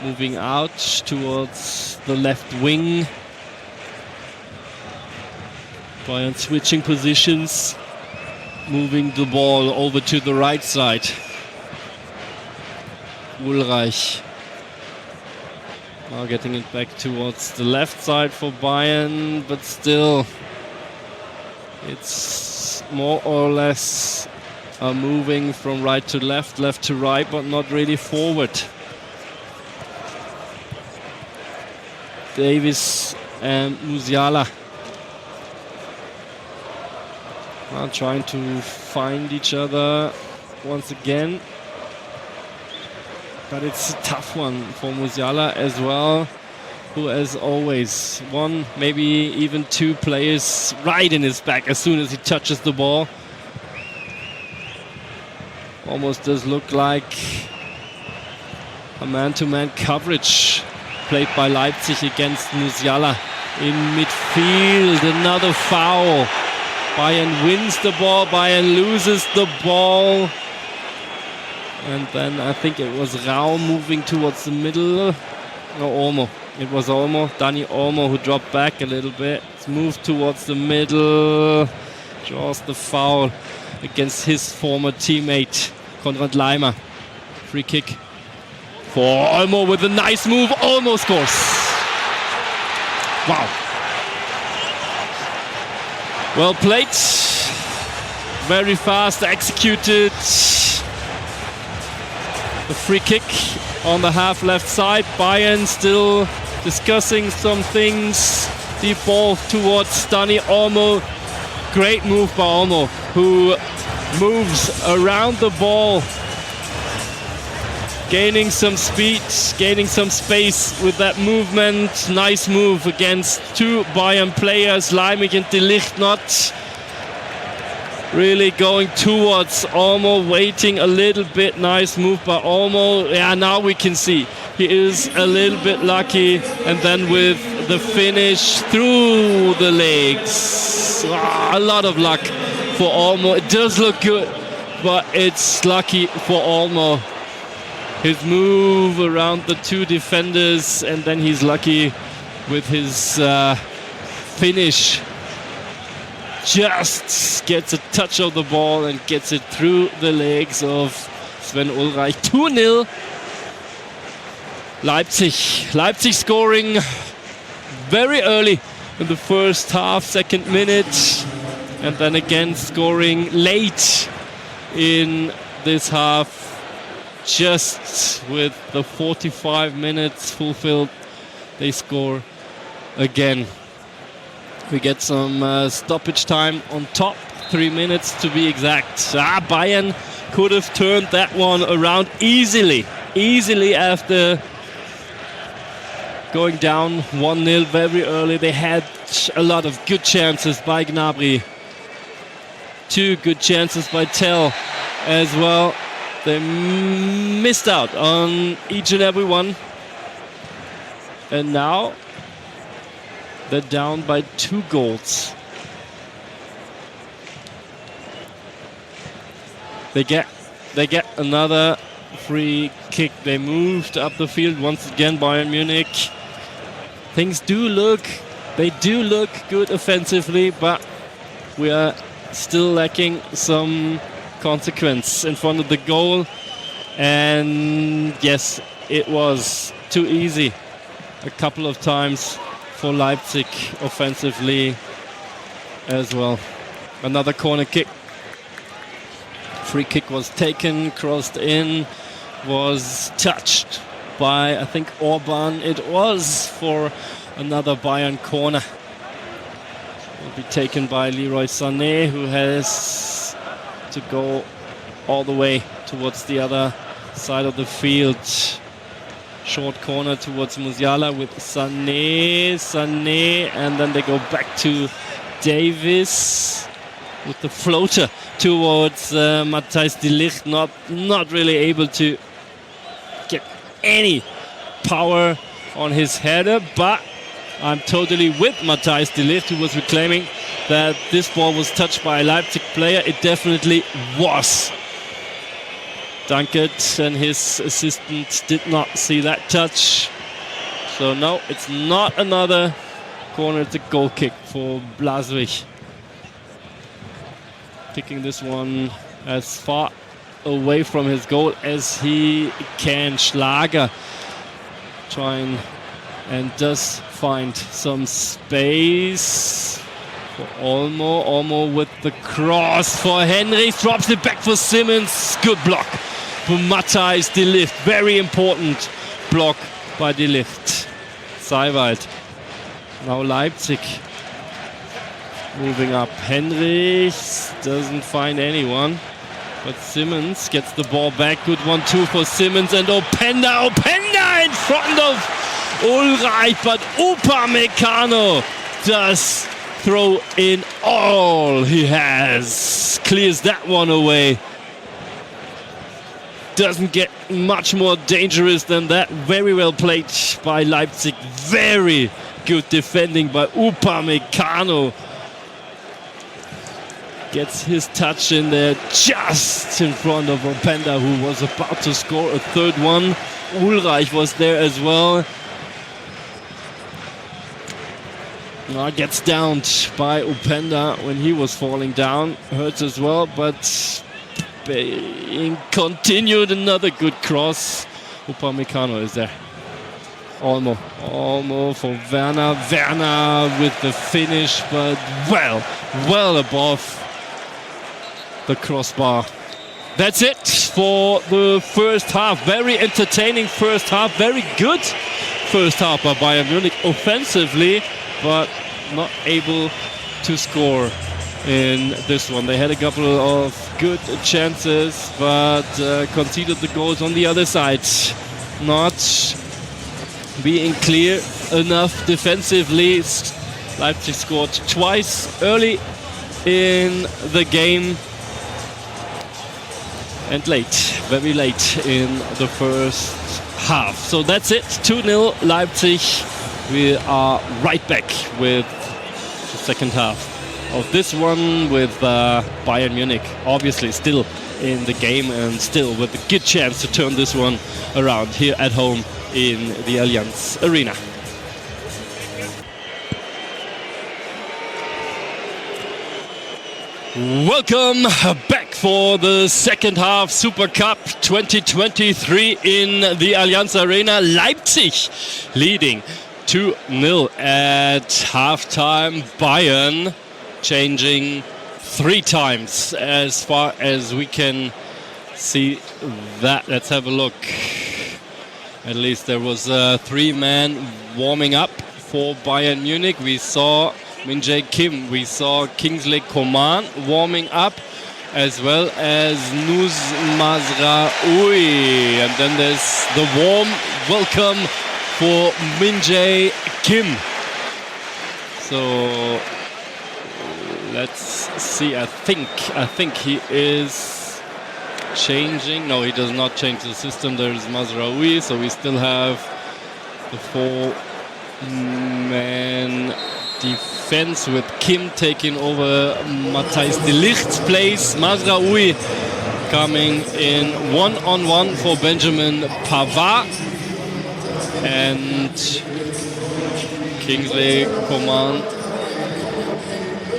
moving out towards the left wing. Bayern switching positions, moving the ball over to the right side. Ulreich now getting it back towards the left side for Bayern, but still it's more or less moving from right to left, left to right, but not really forward. Davis and Musiala are trying to find each other once again. But it's a tough one for Musiala as well, who as always, one, maybe even two players right in his back as soon as he touches the ball. Almost does look like a man-to-man coverage played by Leipzig against Musiala in midfield. Another foul. Bayern wins the ball, Bayern loses the ball. And then I think it was Raum moving towards the middle. No, Olmo. It was Olmo, Dani Olmo, who dropped back a little bit. It's moved towards the middle. Draws the foul against his former teammate, Konrad Laimer. Free kick for Olmo with a nice move. Olmo scores. Wow. Well played. Very fast executed. The free kick on the half left side. Bayern still discussing some things. Deep ball towards Dani Olmo. Great move by Olmo, who moves around the ball, gaining some speed, gaining some space with that movement. Nice move against two Bayern players, Leimig and De Ligt, not really going towards Olmo, waiting a little bit. Nice move by Olmo. Yeah, now we can see he is a little bit lucky, and then with the finish through the legs. A lot of luck for Olmo. It does look good, but it's lucky for Olmo. His move around the two defenders, and then he's lucky with his finish. Just gets a touch of the ball and gets it through the legs of Sven Ulreich. 2-0. Leipzig scoring very early in the first half, second minute, and then again scoring late in this half. Just with the 45 minutes fulfilled, they score again. We get some stoppage time on top, 3 minutes to be exact. Bayern could have turned that one around easily after going down 1-0 very early. They had a lot of good chances by Gnabry. 2 good chances by Tell as well. They missed out on each and every one. And now they're down by 2 goals. They get another free kick. They moved up the field once again, Bayern Munich. Things do look good offensively, but we are still lacking some consequence in front of the goal. And yes, it was too easy a couple of times for Leipzig offensively as well. Another corner kick. Free kick was taken, crossed in, was touched by, I think, Orban. It was for another Bayern corner. Will be taken by Leroy Sané, who has to go all the way towards the other side of the field. Short corner towards Musiala with Sané, and then they go back to Davis with the floater towards Matthijs de Ligt. Not really able to get any power on his header, but I'm totally with Matthijs de Ligt, who was reclaiming that this ball was touched by a Leipzig player. It definitely was. Dunkert and his assistant did not see that touch. So no, it's not another corner, it's a goal kick for Blaswig. Kicking this one as far away from his goal as he can. Schlager trying and does find some space for Olmo. Olmo with the cross for Henry, drops it back for Simmons. Good block for Matthijs de Ligt. Very important block by de Ligt. Seiwald. Now Leipzig moving up. Henry doesn't find anyone, but Simmons gets the ball back. Good 1-2 for Simmons and Openda. Openda in front of Ulreich, but Upamecano does throw in all he has. Clears that one away. Doesn't get much more dangerous than that. Very well played by Leipzig. Very good defending by Upamecano. Gets his touch in there just in front of Openda, who was about to score a third one. Ulreich was there as well. Gets downed by Openda when he was falling down. Hurts as well, but being continued. Another good cross. Upamecano is there. Olmo for Werner. Werner with the finish, but well above the crossbar. That's it for the first half. Very entertaining first half. Very good first half by Bayern Munich offensively, but not able to score in this one. They had a couple of good chances, but conceded the goals on the other side. Not being clear enough defensively. Leipzig scored twice early in the game and very late in the first half. So that's it, 2-0 Leipzig. We are right back with the second half of this one with Bayern Munich obviously still in the game and still with a good chance to turn this one around here at home in the Allianz Arena. Welcome back for the second half Supercup 2023 in the Allianz Arena. Leipzig leading 2-0 at halftime. Bayern changing 3 times as far as we can see that. Let's have a look. At least there was 3 men warming up for Bayern Munich. We saw Min-jae Kim, we saw Kingsley Coman warming up, as well as Nuz Mazraoui. And then there's the warm welcome for Min-jae Kim. So let's see. I think he is changing. No, he does not change the system. There's Mazraoui, so we still have the 4-man defense with Kim taking over Matthijs de Ligt's place. Mazraoui coming in one-on-one for Benjamin Pavard. And Kingsley Coman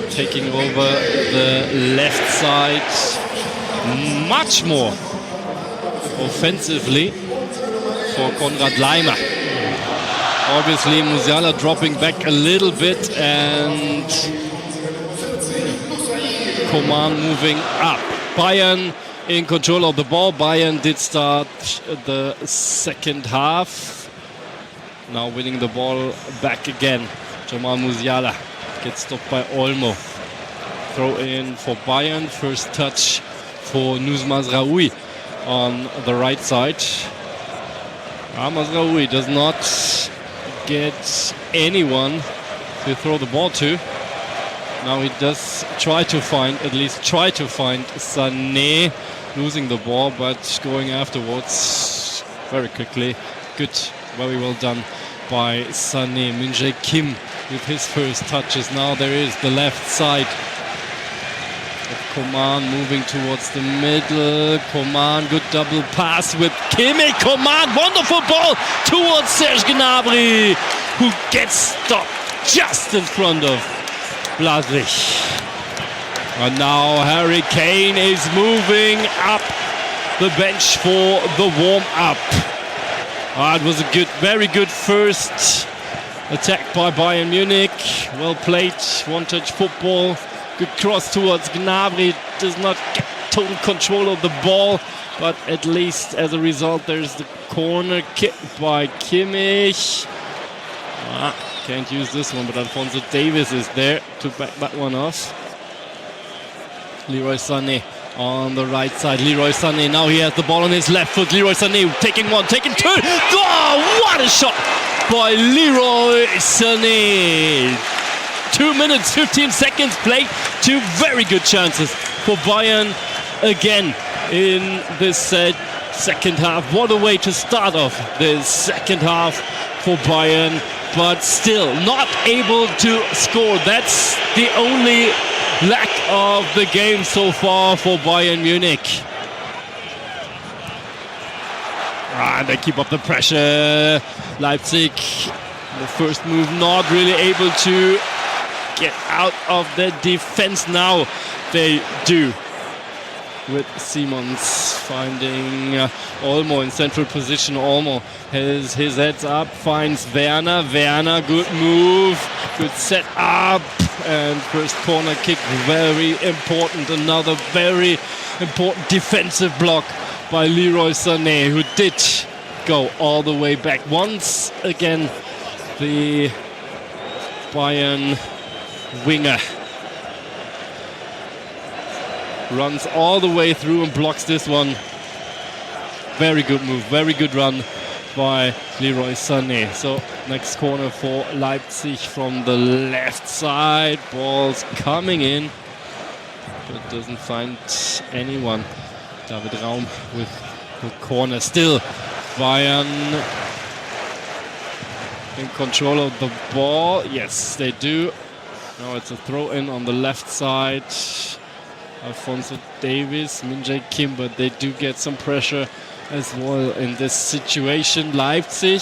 taking over the left side. Much more offensively for Konrad Laimer. Obviously Musiala dropping back a little bit and Coman moving up. Bayern in control of the ball. Bayern did start the second half. Now winning the ball back again. Jamal Musiala gets stopped by Olmo. Throw in for Bayern. First touch for Nuz Mazraoui on the right side. Mazraoui does not get anyone to throw the ball to. Now he does try to find Sané, losing the ball but going afterwards very quickly. Good, very well done by Sané. Min-jae Kim with his first touches. Now there is the left side Coman moving towards the middle. Coman, good double pass with Kimmich. Coman, wonderful ball towards Serge Gnabry, who gets stopped just in front of Blaswig. And now Harry Kane is moving up the bench for the warm-up. It was a very good first attack by Bayern Munich. Well played, one-touch football. Good cross towards Gnabry. Does not get total control of the ball, but at least as a result there's the corner kick by Kimmich. Can't use this one, but Alphonso Davies is there to back that one off. Leroy Sané on the right side. Leroy Sané, now he has the ball on his left foot. Leroy Sané taking one, taking two. Oh, what a shot by Leroy Sané. 2 minutes, 15 seconds played. Two very good chances for Bayern again in this second half. What a way to start off this second half for Bayern, but still not able to score. That's the only lack of the game so far for Bayern Munich. And they keep up the pressure. Leipzig, the first move, not really able to get out of the defense. Now they do, with Simons finding Olmo in central position. Olmo has his heads up, finds Werner. Werner, good move, good set up, and first corner kick, very important. Another very important defensive block by Leroy Sané, who did go all the way back. Once again, the Bayern winger runs all the way through and blocks this one. Very good move, very good run by Leroy Sané. So next corner for Leipzig from the left side. Ball's coming in, but doesn't find anyone. David Raum with the corner. Still Bayern in control of the ball. Yes, they do. Now it's a throw-in on the left side. Alphonso Davies, Min-Jae Kim, but they do get some pressure as well in this situation. Leipzig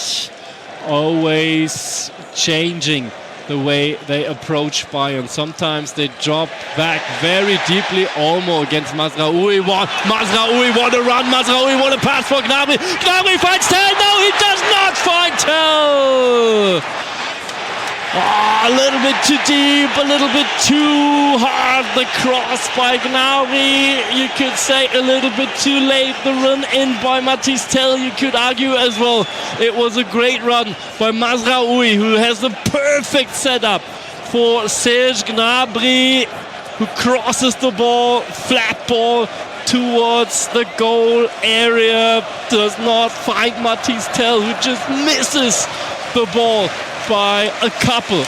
always changing the way they approach Bayern. Sometimes they drop back very deeply. Olmo against Mazraoui. Mazraoui want to run. Mazraoui want to pass for Gnabry. Gnabry finds Tell. No, he does not find Tell. A little bit too deep, a little bit too hard. The cross by Gnabry, you could say a little bit too late. The run in by Mathys Tell, you could argue as well. It was a great run by Mazraoui, who has the perfect setup for Serge Gnabry, who crosses the ball, flat ball towards the goal area. Does not find Mathys Tell, who just misses the ball by a couple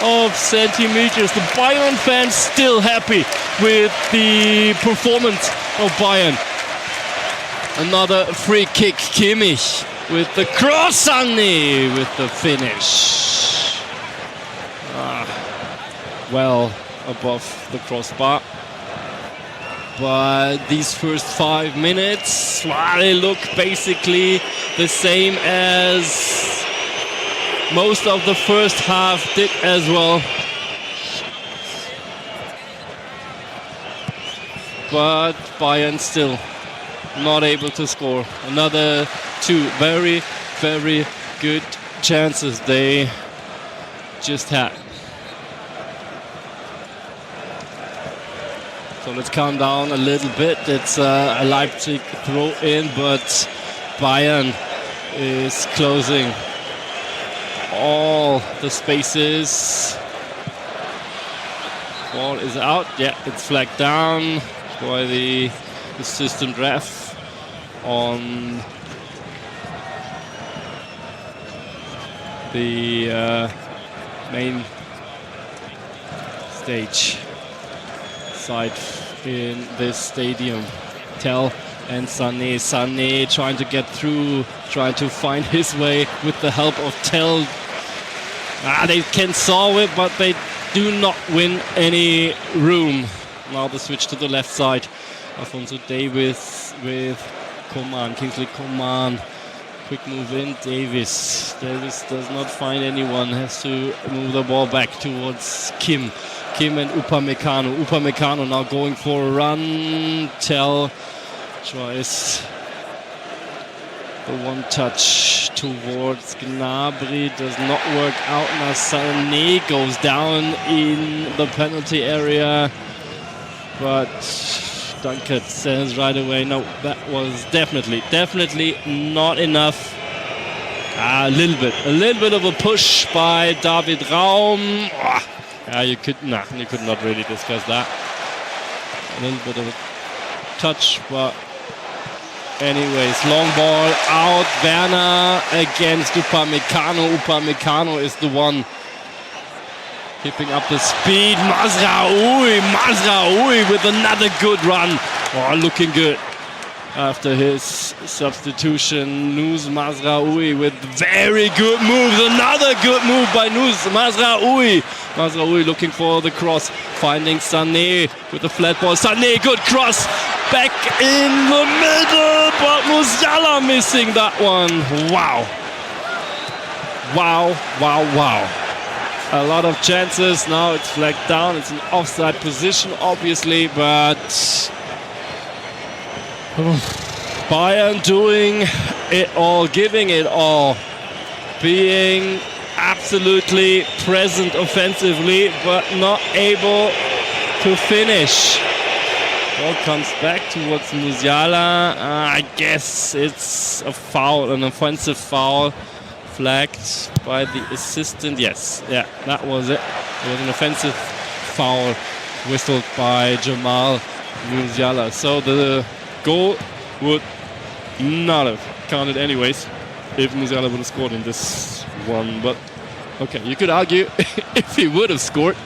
of centimeters. The Bayern fans still happy with the performance of Bayern. Another free kick, Kimmich with the cross, Sané with the finish. Well above the crossbar. But these first 5 minutes, they look basically the same as most of the first half did as well. But Bayern still not able to score. Another two very, very good chances they just had. So let's calm down a little bit. It's a Leipzig throw in, but Bayern is closing all the spaces. Ball is out. Yeah, it's flagged down by the assistant ref on the main stage side in this stadium. Tell and Sané. Sané trying to get through, trying to find his way with the help of Tell. They can solve it, but they do not win any room Now the switch to the left side. Alphonso Davies with Coman, Kingsley Coman. Quick move in, Davies. Davies does not find anyone, has to move the ball back towards Kim. Kim and Upamecano. Upamecano now going for a run. Tell tries the one touch towards Gnabry, does not work out. Now Sané goes down in the penalty area, but Dunkert says right away, no, that was definitely not enough. A little bit of a push by David Raum. Yeah, you could not really discuss that. A little bit of a touch, but anyways, long ball out. Werner against Upamecano. Upamecano is the one keeping up the speed. Mazraoui with another good run. Oh, looking good after his substitution. Nuz Mazraoui with very good moves. Another good move by Nuz Mazraoui. Mazraoui looking for the cross, finding Sané with the flat ball. Sané, good cross, back in the middle, but Musiala missing that one. Wow. A lot of chances. Now it's flagged down. It's an offside position, obviously, but Bayern doing it all, giving it all, being absolutely present offensively, but not able to finish. Ball comes back towards Musiala. I guess it's a foul, an offensive foul, flagged by the assistant. Yes, yeah, that was it. It was an offensive foul whistled by Jamal Musiala. So the goal would not have counted anyways if Musiala would have scored in this one. But okay, you could argue if he would have scored,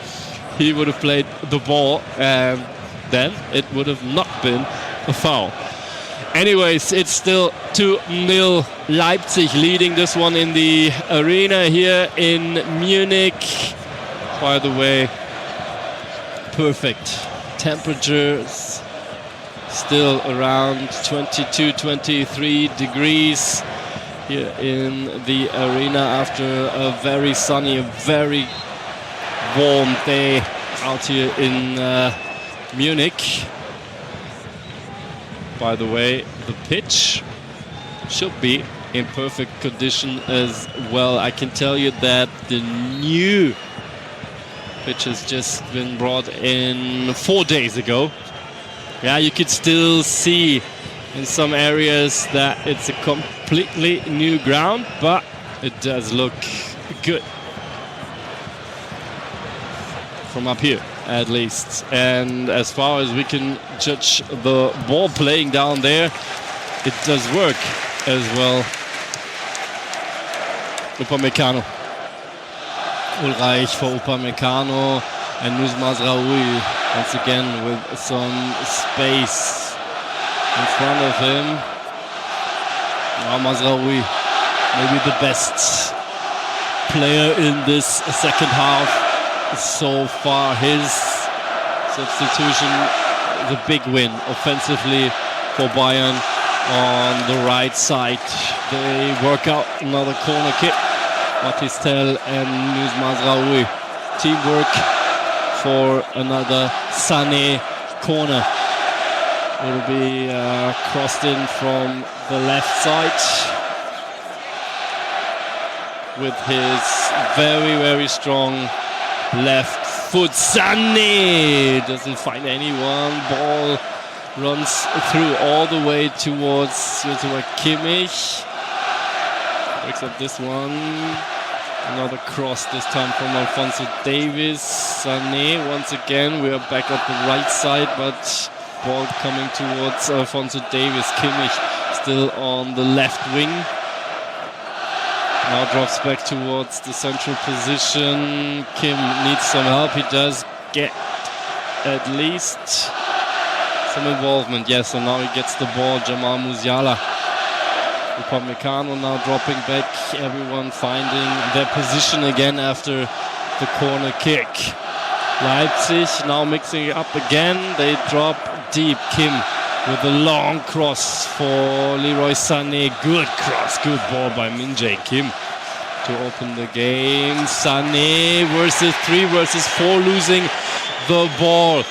he would have played the ball, and then it would have not been a foul. Anyways, it's still 2-0 Leipzig leading this one in the arena here in Munich. By the way, perfect temperatures, still around 22-23 degrees here in the arena after a very sunny, a very warm day out here in Munich. By the way, the pitch should be in perfect condition as well. I can tell you that the new pitch has just been brought in 4 days ago. Yeah, you could still see in some areas that it's a completely new ground, but it does look good from up here, at least. And as far as we can judge the ball playing down there, it does work as well. Upamecano. Ulreich for Upamecano, and Nuz Mazraoui once again with some space in front of him. Now Mazraoui, maybe the best player in this second half so far. His substitution is a big win offensively for Bayern on the right side. They work out another corner kick. Matistel and Nuz Mazraoui. Teamwork for another Sané corner. It'll be crossed in from the left side with his very, very strong left foot. Sané doesn't find anyone. Ball runs through all the way towards Joshua Kimmich. Breaks up this one. Another cross, this time from Alphonso Davies. Sané once again. We are back at the right side, but ball coming towards Alphonso Davies. Kimmich still on the left wing. Now drops back towards the central position. Kim needs some help. He does get at least some involvement. Yes, and now he gets the ball. Jamal Musiala. Upamecano now dropping back. Everyone finding their position again after the corner kick. Leipzig now mixing it up again. They drop deep. Kim with a long cross for Leroy Sané. Good cross, good ball by Min-jae Kim to open the game. Sané versus 3 versus 4, losing the ball.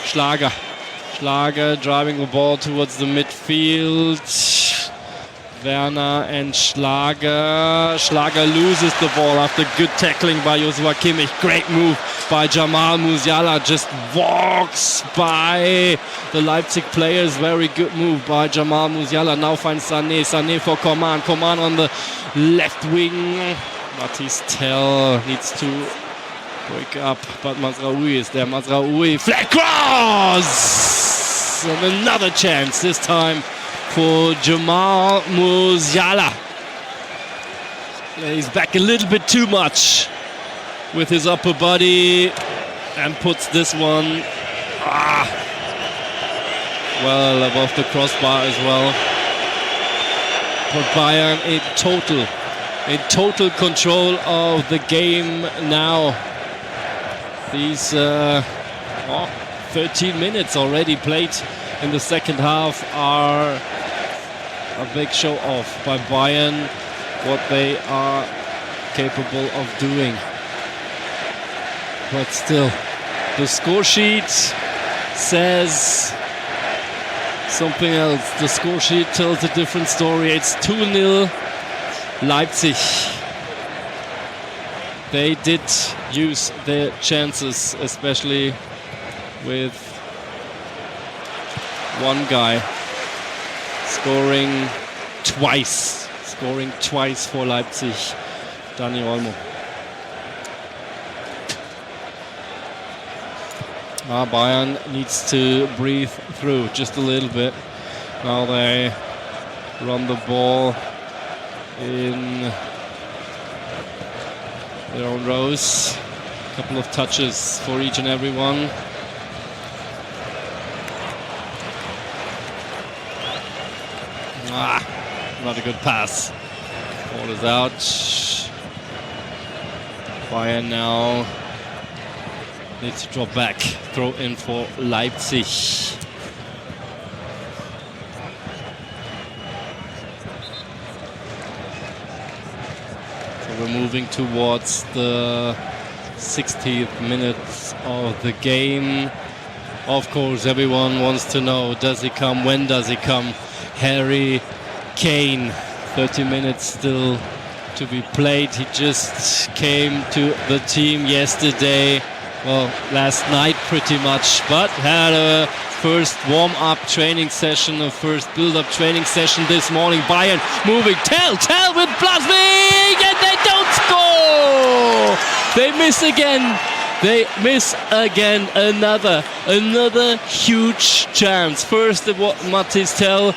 Schlager driving the ball towards the midfield. Werner and Schlager. Schlager loses the ball after good tackling by Joshua Kimmich. Great move by Jamal Musiala. Just walks by the Leipzig players. Very good move by Jamal Musiala. Now finds Sané. Sané for Coman. Coman on the left wing. Mathis Tell needs to break up, but Mazraoui is there. Mazraoui, flat cross! And another chance, this time for Jamal Musiala. He's back a little bit too much with his upper body and puts this one well above the crossbar as well. But Bayern in total control of the game now. These 13 minutes already played in the second half are a big show off by Bayern, what they are capable of doing. But still, the score sheet says something else. The score sheet tells a different story. It's 2-0 Leipzig. They did use their chances, especially with one guy scoring twice for Leipzig, Dani Olmo. Bayern needs to breathe through just a little bit. Now they run the ball in their own rows. A couple of touches for each and every one. Not a good pass. Ball is out. Bayern now needs to drop back. Throw in for Leipzig. We're moving towards the 60th minutes of the game. Of course, everyone wants to know, does he come? When does he come? Harry Kane, 30 minutes still to be played. He just came to the team yesterday, well, last night pretty much, but had a first warm-up training session, a first build-up training session this morning. Bayern moving, Tell with Blaswig, and they don't score! They miss again. They miss again. Another huge chance. First it was Mathis Tell,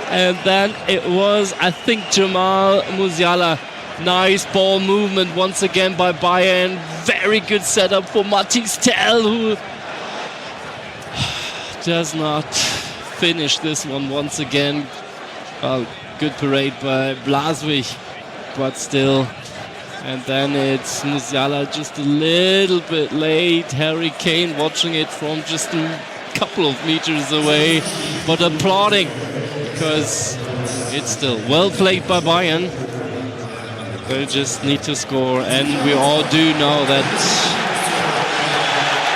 and then it was, I think, Jamal Musiala. Nice ball movement once again by Bayern. Very good setup for Mathis Tell, who does not finish this one once again. Well, good parade by Blaswig, but still. And then it's Musiala just a little bit late. Harry Kane watching it from just a couple of meters away, but applauding because it's still well played by Bayern. They just need to score, and we all do know that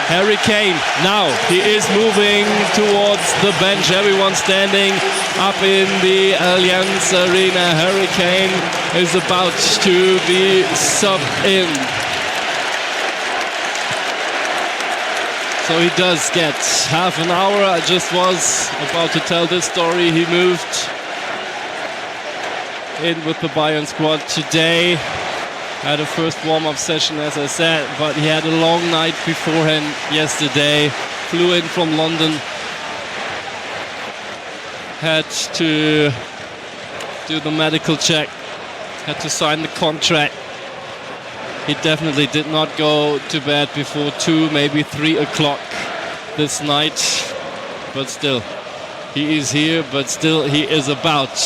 Harry Kane, now he is moving towards the bench. Everyone standing up in the Allianz Arena. Harry Kane is about to be subbed in. So he does get half an hour. I just was about to tell this story. He moved in with the Bayern squad today. Had a first warm-up session, as I said, but he had a long night beforehand yesterday. Flew in from London. Had to do the medical check. Had to sign the contract. He definitely did not go to bed before 2, maybe 3 o'clock this night. But still, he is here, but still he is about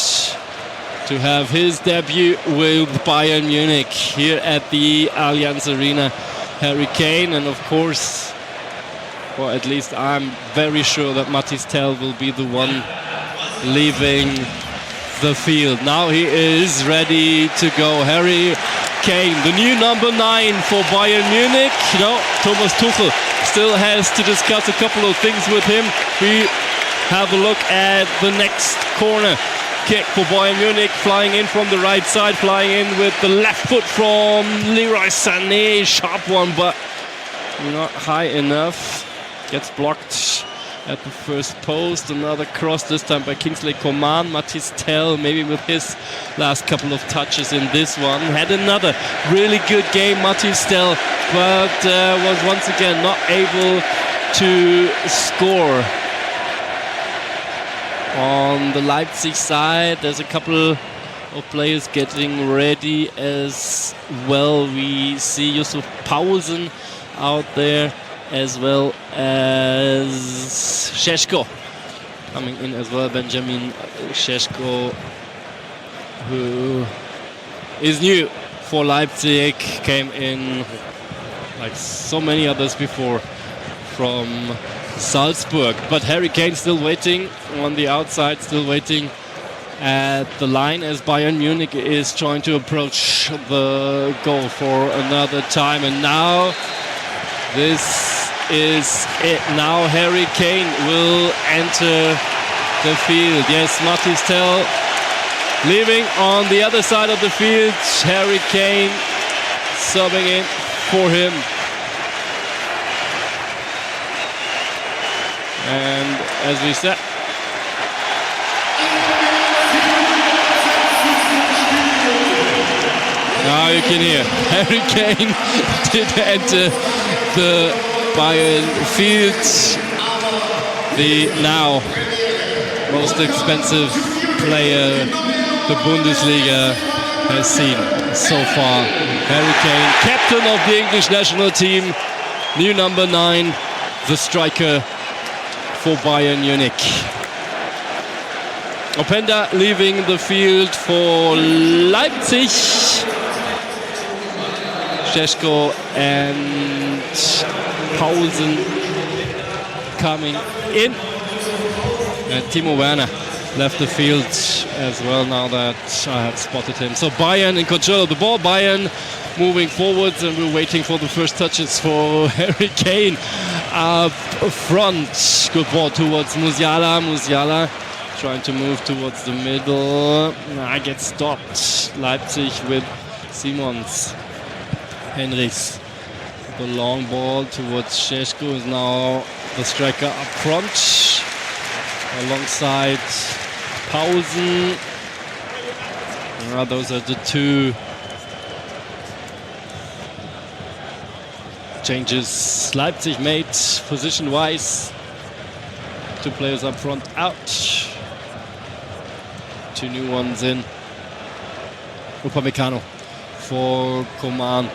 to have his debut with Bayern Munich here at the Allianz Arena. Harry Kane, and of course or at least I'm very sure that Mathis Tell will be the one leaving the field. Now he is ready to go. Harry Kane, the new number 9 for Bayern Munich. You know, Thomas Tuchel still has to discuss a couple of things with him. We have a look at the next corner kick for Bayern Munich, flying in from the right side, flying in with the left foot from Leroy Sané. Sharp one, but not high enough. Gets blocked at the first post. Another cross, this time by Kingsley Coman. Mathis Tell, maybe with his last couple of touches in this one, had another really good game, Mathis Tell, but was once again not able to score. On the Leipzig side, there's a couple of players getting ready as well. We see Yusuf Paulsen out there, as well as Šeško coming in as well. Benjamin Šeško, who is new for Leipzig, came in like so many others before from Salzburg. But Harry Kane still waiting on the outside, still waiting at the line as Bayern Munich is trying to approach the goal for another time. And now this is it. Now Harry Kane will enter the field. Yes, Mathis Tell leaving on the other side of the field. Harry Kane subbing in for him. And as we said, now you can hear Harry Kane did enter the Bayern field. The now most expensive player the Bundesliga has seen so far. Harry Kane, captain of the English national team, new number 9, the striker for Bayern Munich. Openda leaving the field for Leipzig. Šeško and Paulsen coming in. And Timo Werner left the field as well, now that I have spotted him. So Bayern in control of the ball. Bayern moving forwards, and we're waiting for the first touches for Harry Kane up front. Good ball towards Musiala. Musiala trying to move towards the middle. I get stopped. Leipzig with Simons. Henrichs. The long ball towards Šeško is now the striker up front. Alongside Paulsen. Those are the two changes Leipzig made position-wise. Two players up front out. Two new ones in. Upamecano for Coman,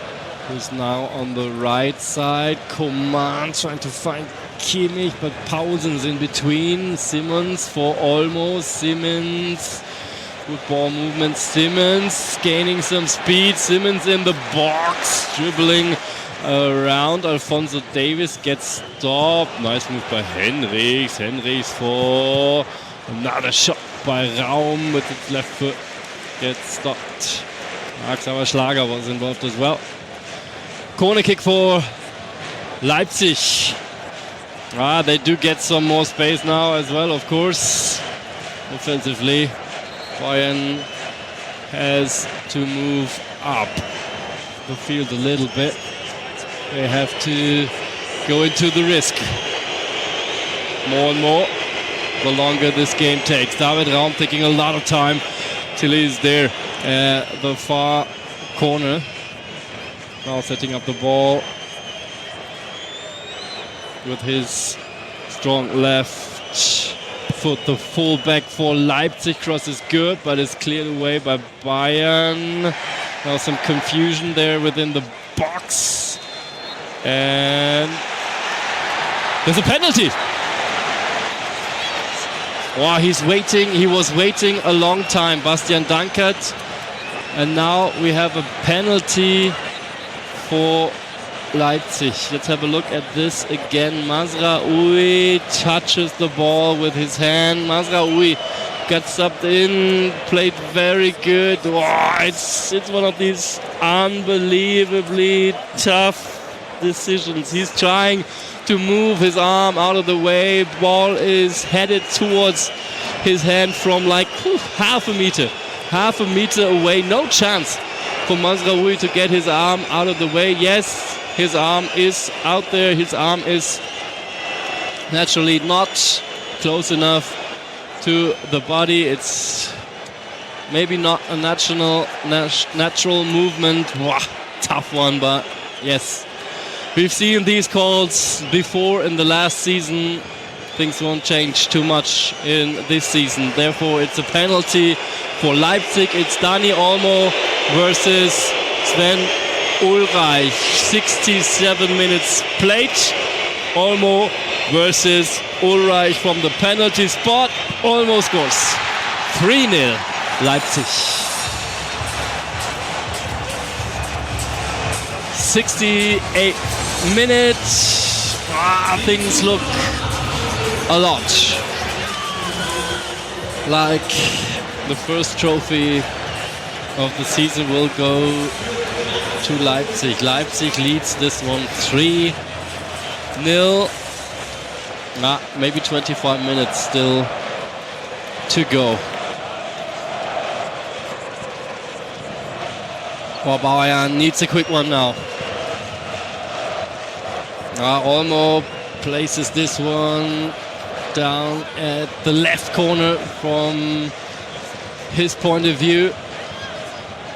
who's now on the right side. Coman trying to find Kimmich, but Paulsen's in between. Simmons for Olmo. Simmons, good ball movement. Simmons gaining some speed. Simmons in the box, dribbling around. Alphonso Davies gets stopped. Nice move by Henrichs. Henrichs for another shot by Raum with its left foot. Gets stopped. Max Schlager was involved as well. Corner kick for Leipzig. They do get some more space now as well, of course. Offensively, Bayern has to move up the field a little bit. They have to go into the risk more and more the longer this game takes. David Raum taking a lot of time till he's there at the far corner. Now setting up the ball with his strong left foot. The fullback for Leipzig. Cross is good, but is cleared away by Bayern. Now some confusion there within the box. And there's a penalty. Wow, he's waiting. He was waiting a long time, Bastian Dankert. And now we have a penalty for Leipzig. Let's have a look at this again. Mazraoui touches the ball with his hand. Mazraoui got subbed in, played very good. Oh, it's one of these unbelievably tough decisions. He's trying to move his arm out of the way. Ball is headed towards his hand from like half a meter away. No chance for Mazraoui to get his arm out of the way. Yes, his arm is out there. His arm is naturally not close enough to the body. It's maybe not a natural movement. Wow, tough one, but yes. We've seen these calls before in the last season. Things won't change too much in this season. Therefore, it's a penalty for Leipzig. It's Dani Olmo versus Sven Ulreich. 67 minutes played. Olmo versus Ulreich from the penalty spot. Olmo scores. 3-0 Leipzig. 68 minutes. Things look a lot like the first trophy of the season will go to Leipzig. Leipzig leads this one 3-0. Maybe 25 minutes still to go. Well, Bayern needs a quick one now. Olmo places this one down at the left corner from his point of view.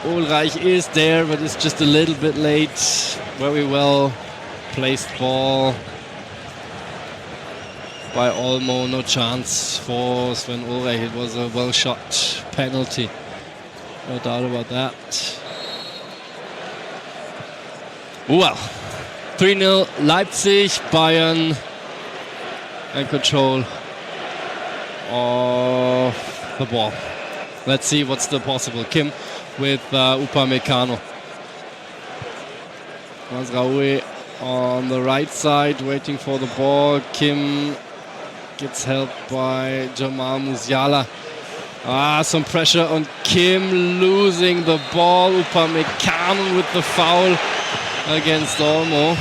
Ulreich is there, but it's just a little bit late. Very well placed ball by Olmo. No chance for Sven Ulreich. It was a well shot penalty. No doubt about that. Well, 3-0 Leipzig. Bayern in control of the ball. Let's see what's the possible. Kim with Upamecano. Mazraoui on the right side waiting for the ball. Kim gets helped by Jamal Musiala. Some pressure on Kim, losing the ball. Upamecano with the foul against Olmo.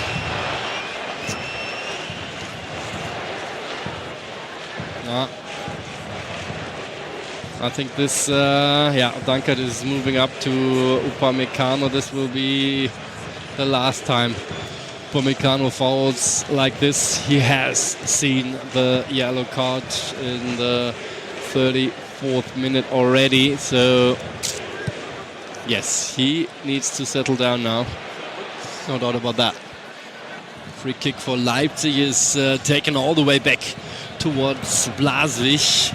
I think this, Dankert is moving up to Upamecano. This will be the last time Upamecano fouls like this. He has seen the yellow card in the 34th minute already. So, yes, he needs to settle down now. No doubt about that. Free kick for Leipzig is taken all the way back towards Blaswig.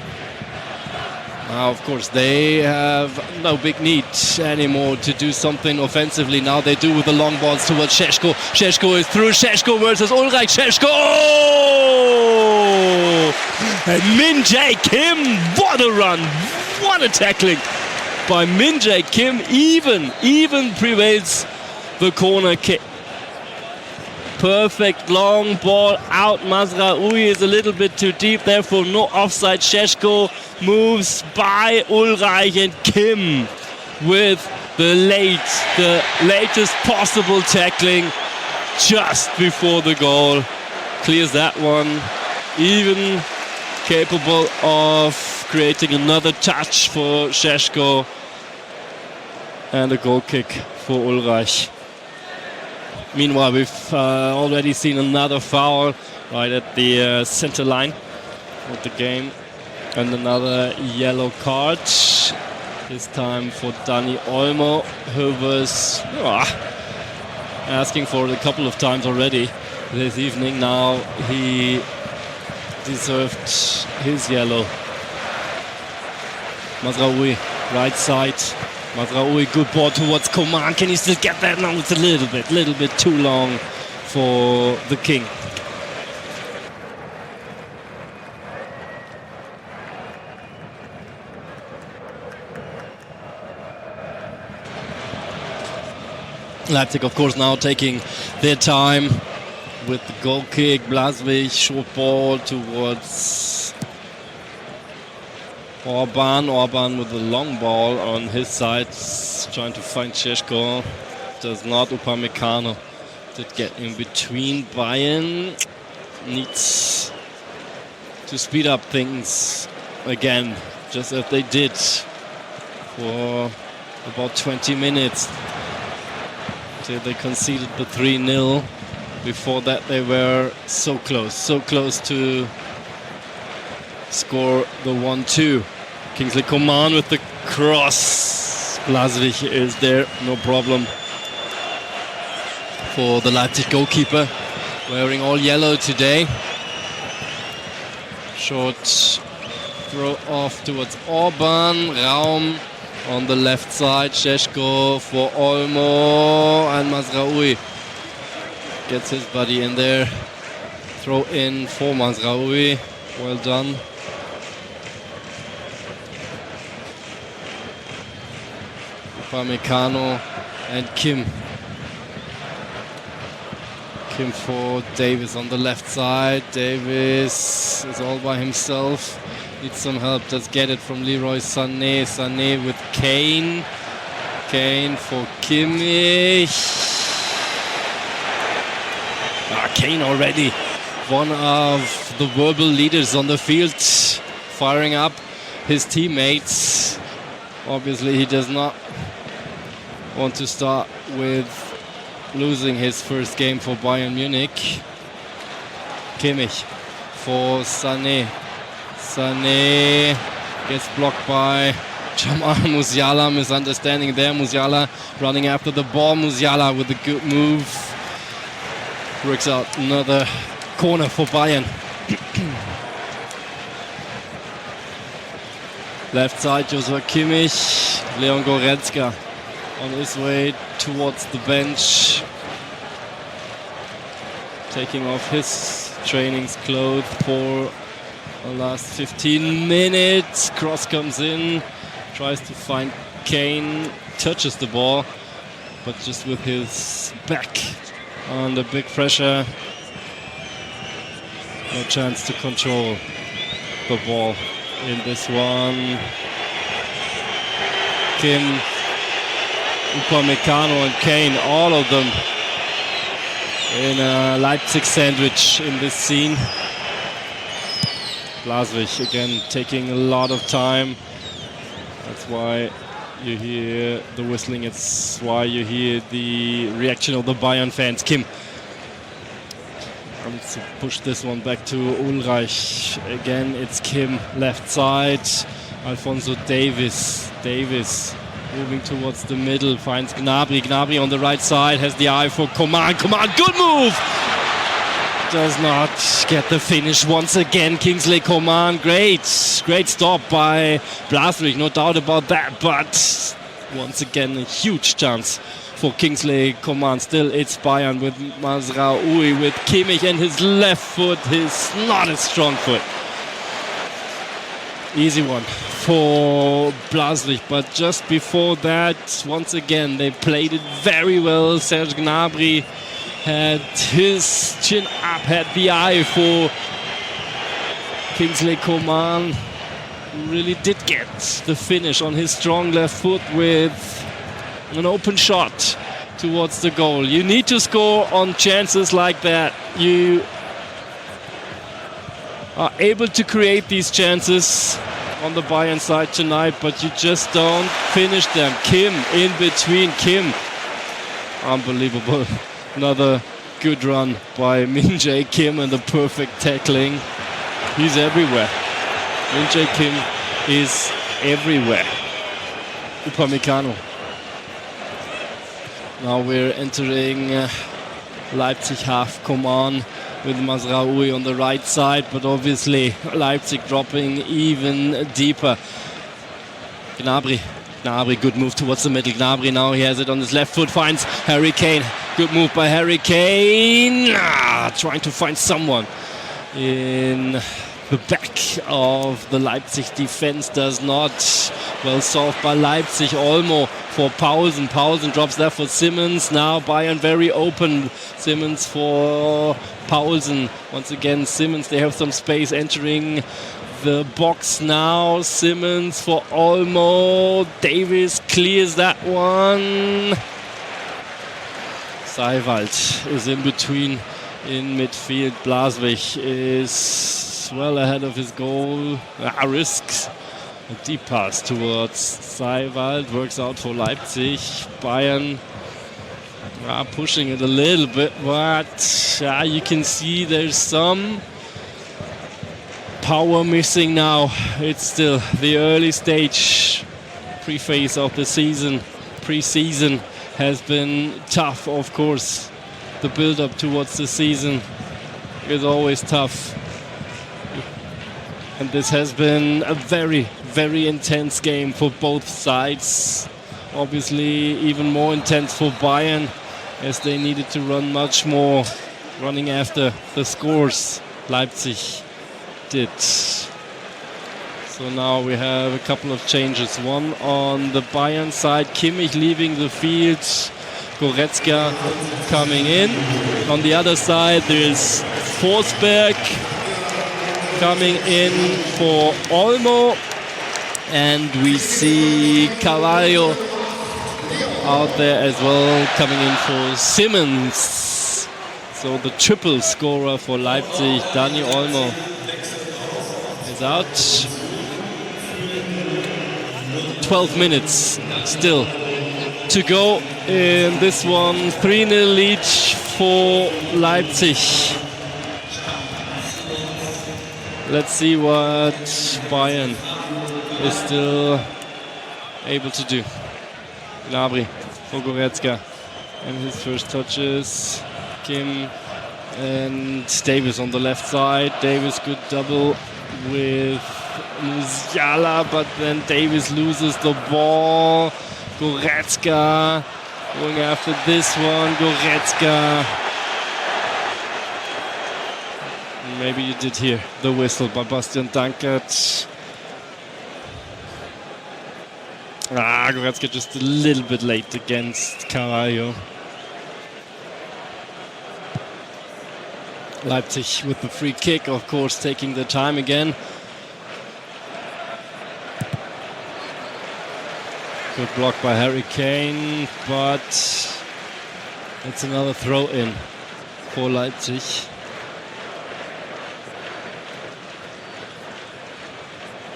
Now, of course, they have no big need anymore to do something offensively. Now they do with the long balls towards Šeško. Šeško is through. Šeško versus Ulreich. Šeško! And Min-Jae Kim, what a run! What a tackling by Min-Jae Kim. Even prevails the corner kick. Perfect long ball out. Mazraoui is a little bit too deep, therefore no offside. Šeško moves by Ulreich, and Kim with the latest possible tackling just before the goal. Clears that one. Even capable of creating another touch for Šeško. And a goal kick for Ulreich. Meanwhile, we've already seen another foul right at the center line of the game. And another yellow card. This time for Dani Olmo, who was asking for it a couple of times already this evening. Now he deserved his yellow. Mazraoui, right side. Mazraoui, good ball towards Coman. Can he still get that? No, it's a little bit too long for the King. Leipzig, of course, now taking their time with the goal kick. Blaswig, short ball towards Orban. Orban with the long ball on his side, trying to find Šeško. Does not. Upamecano did get in between. Bayern needs to speed up things again, just as they did for about 20 minutes till they conceded the 3-0. Before that they were so close to score the 1-2. Kingsley Coman with the cross. Blaswig is there, no problem for the Leipzig goalkeeper, wearing all yellow today. Short throw off towards Orban. Raum on the left side. Šeško for Olmo, and Mazraoui gets his buddy in there. Throw in for Mazraoui. Well done. Upamecano and Kim. Kim for Davis on the left side. Davis is all by himself. Needs some help. Does get it from Leroy Sané. Sané with Kane. Kane for Kimmich. Kane already one of the verbal leaders on the field, firing up his teammates. Obviously he does not want to start with losing his first game for Bayern Munich. Kimmich for Sané. Sané gets blocked by Jamal Musiala. Misunderstanding there. Musiala running after the ball. Musiala with a good move. Works out another corner for Bayern. Left side, Joshua Kimmich. Leon Goretzka on his way towards the bench, taking off his training clothes for the last 15 minutes. Cross comes in, tries to find Kane, touches the ball, but just with his back under big pressure, no chance to control the ball in this one. Kim, Upamecano and Kane, all of them in a Leipzig sandwich in this scene. Blaswig again taking a lot of time. That's why you hear the whistling, it's why you hear the reaction of the Bayern fans. Kim wants to push this one back to Ulreich. Again, it's Kim, left side. Alphonso Davies. Davies moving towards the middle, finds Gnabry. Gnabry on the right side, has the eye for Coman. Coman, good move! Does not get the finish once again. Kingsley Coman, great stop by Blaswig, no doubt about that. But once again, a huge chance for Kingsley Coman. Still, it's Bayern with Mazraoui, with Kimmich and his left foot, his not a strong foot. Easy one for Blaswig, but just before that, once again, they played it very well. Serge Gnabry had his chin up, had the eye for Kingsley Coman. Really did get the finish on his strong left foot with an open shot towards the goal. You need to score on chances like that. You are able to create these chances on the Bayern side tonight, but you just don't finish them. Kim in between. Kim, unbelievable. Another good run by Min-jae Kim and the perfect tackling. He's everywhere. Min-jae Kim is everywhere. Upamecano. Now we're entering Leipzig half. Coman with Mazraoui on the right side, but obviously Leipzig dropping even deeper. Gnabry, good move towards the middle. Gnabry now, he has it on his left foot, finds Harry Kane. Good move by Harry Kane. Trying to find someone in the back of the Leipzig defense, does not Well solved by Leipzig. Olmo for Pausen. Pausen drops there for Simmons. Now Bayern very open. Simmons for Pausen. Once again, Simmons, they have some space entering the box now. Simmons for Olmo. Davis clears that one. Seiwald is in between in midfield. Blaswig is well ahead of his goal. Risks a deep pass towards Seiwald. Works out for Leipzig. Bayern pushing it a little bit, but you can see there's some power missing now. It's still the early stage, pre-phase of the season. Pre-season has been tough, of course. The build-up towards the season is always tough. And this has been a very, very intense game for both sides. Obviously, even more intense for Bayern, as they needed to run much more, running after the scores Leipzig did. So now we have a couple of changes. One on the Bayern side, Kimmich leaving the field, Goretzka coming in. On the other side, there's Forsberg coming in for Olmo. And we see Carvalho out there as well, coming in for Simmons. So the triple scorer for Leipzig, Dani Olmo, is out. 12 minutes still to go in this one. 3-0 lead for Leipzig. Let's see what Bayern is still able to do. Gnabry for Goretzka, and his first touches. Kim and Davis on the left side. Davis, good double with Musiala, but then Davis loses the ball. Goretzka going after this one. Goretzka. Maybe you did hear the whistle by Bastian Dankert. Goretzka just a little bit late against Carvalho. Leipzig with the free kick, of course, taking the time again. Good block by Harry Kane, but it's another throw-in for Leipzig.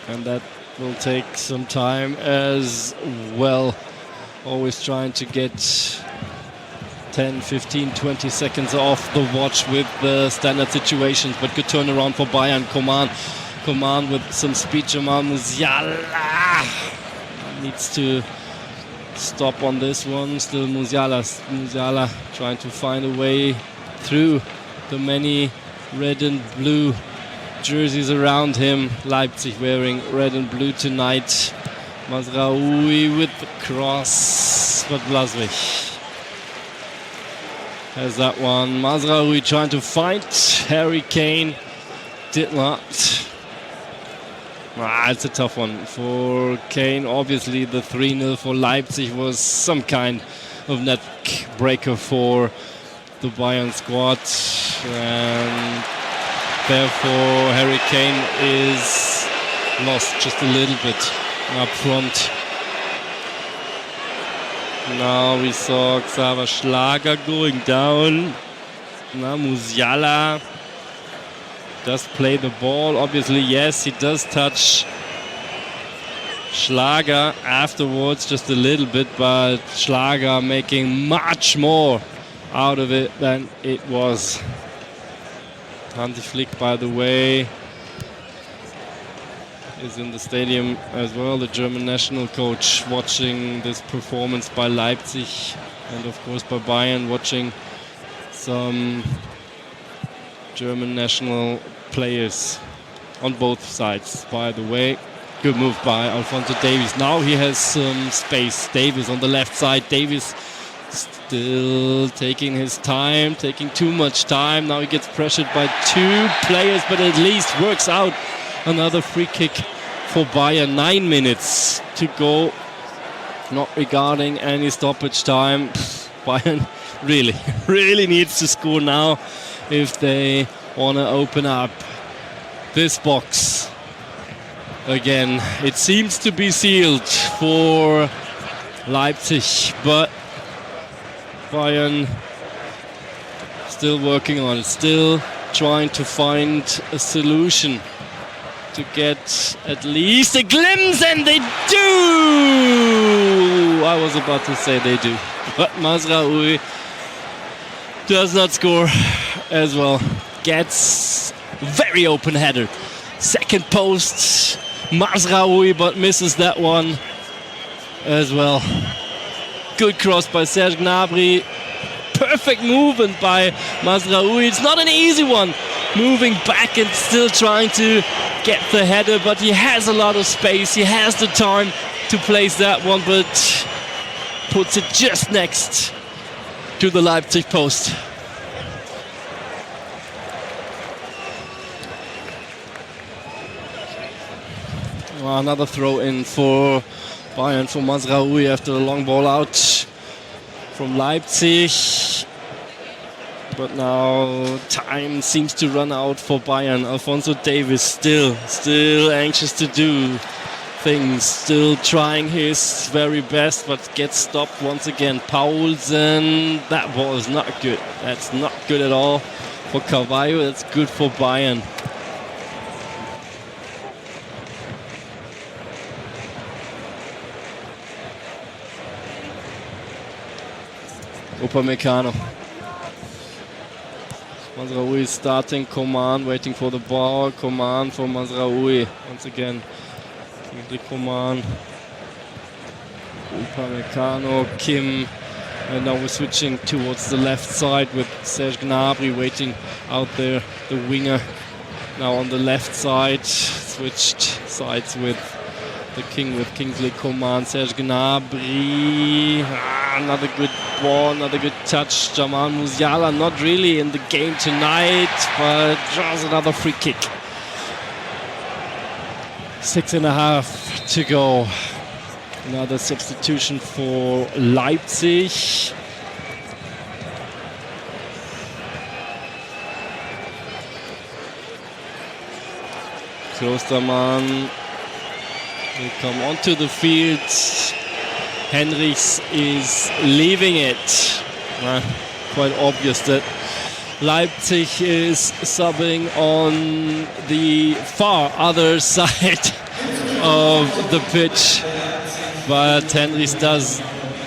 And that will take some time as well. Always trying to get 10, 15, 20 seconds off the watch with the standard situations. But good turnaround for Bayern. Coman with some speed. Jamal Musiala needs to stop on this one. Still Musiala trying to find a way through the many red and blue jerseys around him. Leipzig wearing red and blue tonight. Mazraoui with the cross, but Blaswig has that one. Mazraoui trying to find Harry Kane, did not. It's a tough one for Kane. Obviously the 3-0 for Leipzig was some kind of net breaker for the Bayern squad, and therefore Harry Kane is lost just a little bit up front. Now we saw Xaver Schlager going down. Now Musiala does play the ball. Obviously, yes, he does touch Schlager afterwards just a little bit, but Schlager making much more out of it than it was. Hansi Flick, by the way, is in the stadium as well, the German national coach, watching this performance by Leipzig, and of course by Bayern, watching some German national players on both sides. By the way, good move by Alphonso Davies. Now he has some space. Davies on the left side. Davies still taking his time, taking too much time. Now he gets pressured by two players, but at least works out another free kick for Bayern. 9 minutes to go, not regarding any stoppage time. Bayern really needs to score now if they want to open up this box again. It seems to be sealed for Leipzig, but Bayern still working on it, still trying to find a solution to get at least a glimpse, and they do! I was about to say they do, but Mazraoui does not score as well. Gets very open header. Second post, Mazraoui, but misses that one as well. Good cross by Serge Gnabry. Perfect movement by Mazraoui. It's not an easy one, moving back and still trying to get the header, but he has a lot of space. He has the time to place that one, but puts it just next to the Leipzig post. Well, another throw in for Bayern, for Mazraoui after a long ball out from Leipzig. But now time seems to run out for Bayern. Alphonso Davies still anxious to do things, still trying his very best, but gets stopped once again. Paulsen, that ball is not good. That's not good at all for Carvalho. That's good for Bayern. Upamecano. Mazraoui starting, Coman waiting for the ball. Coman for Mazraoui. Once again, Coman. Upamecano, Kim. And now we're switching towards the left side with Serge Gnabry waiting out there. The winger now on the left side. Switched sides with the King, with Kingsley Coman. Serge Gnabry. Another good ball, another good touch. Jamal Musiala not really in the game tonight, but draws another free kick. 6.5 to go. Another substitution for Leipzig. Klostermann will come onto the field. Henrichs is leaving it. Quite obvious that Leipzig is subbing on the far other side of the pitch, but Henrichs does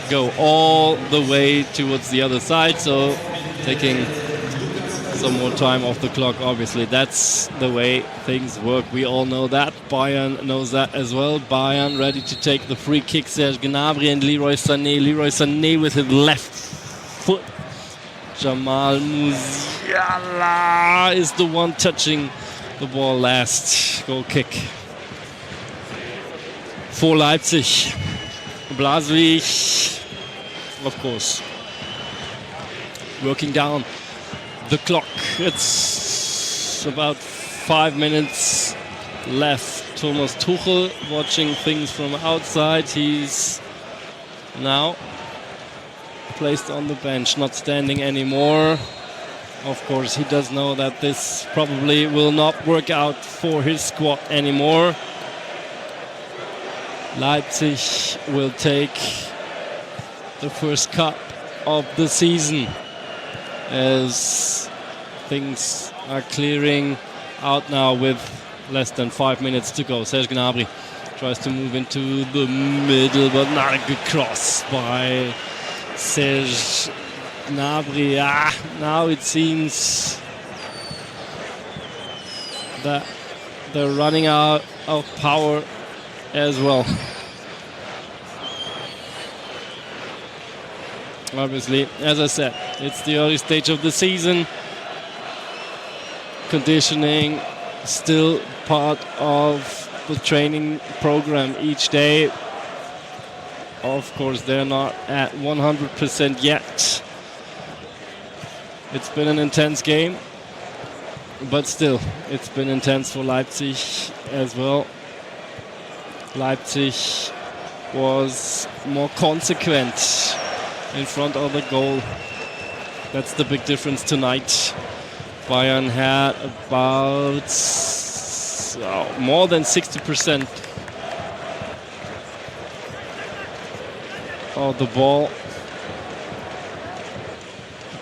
go all the way towards the other side, so taking some more time off the clock. Obviously that's the way things work, we all know that. Bayern knows that as well. Bayern ready to take the free kick. Serge Gnabry and Leroy Sané. Leroy Sané with his left foot. Jamal Musiala is the one touching the ball last. Goal kick for Leipzig. Blaswig, of course, working down the clock. It's about 5 minutes left. Thomas Tuchel watching things from outside. He's now placed on the bench, not standing anymore. Of course, he does know that this probably will not work out for his squad anymore. Leipzig will take the first cup of the season as things are clearing out now with less than 5 minutes to go. Serge Gnabry tries to move into the middle, but not a good cross by Serge Gnabry. Now it seems that they're running out of power as well. Obviously, as I said, it's the early stage of the season. Conditioning still part of the training program each day. Of course, they're not at 100% yet. It's been an intense game, but still, it's been intense for Leipzig as well. Leipzig was more consequent in front of the goal. That's the big difference tonight. Bayern had about more than 60% of the ball,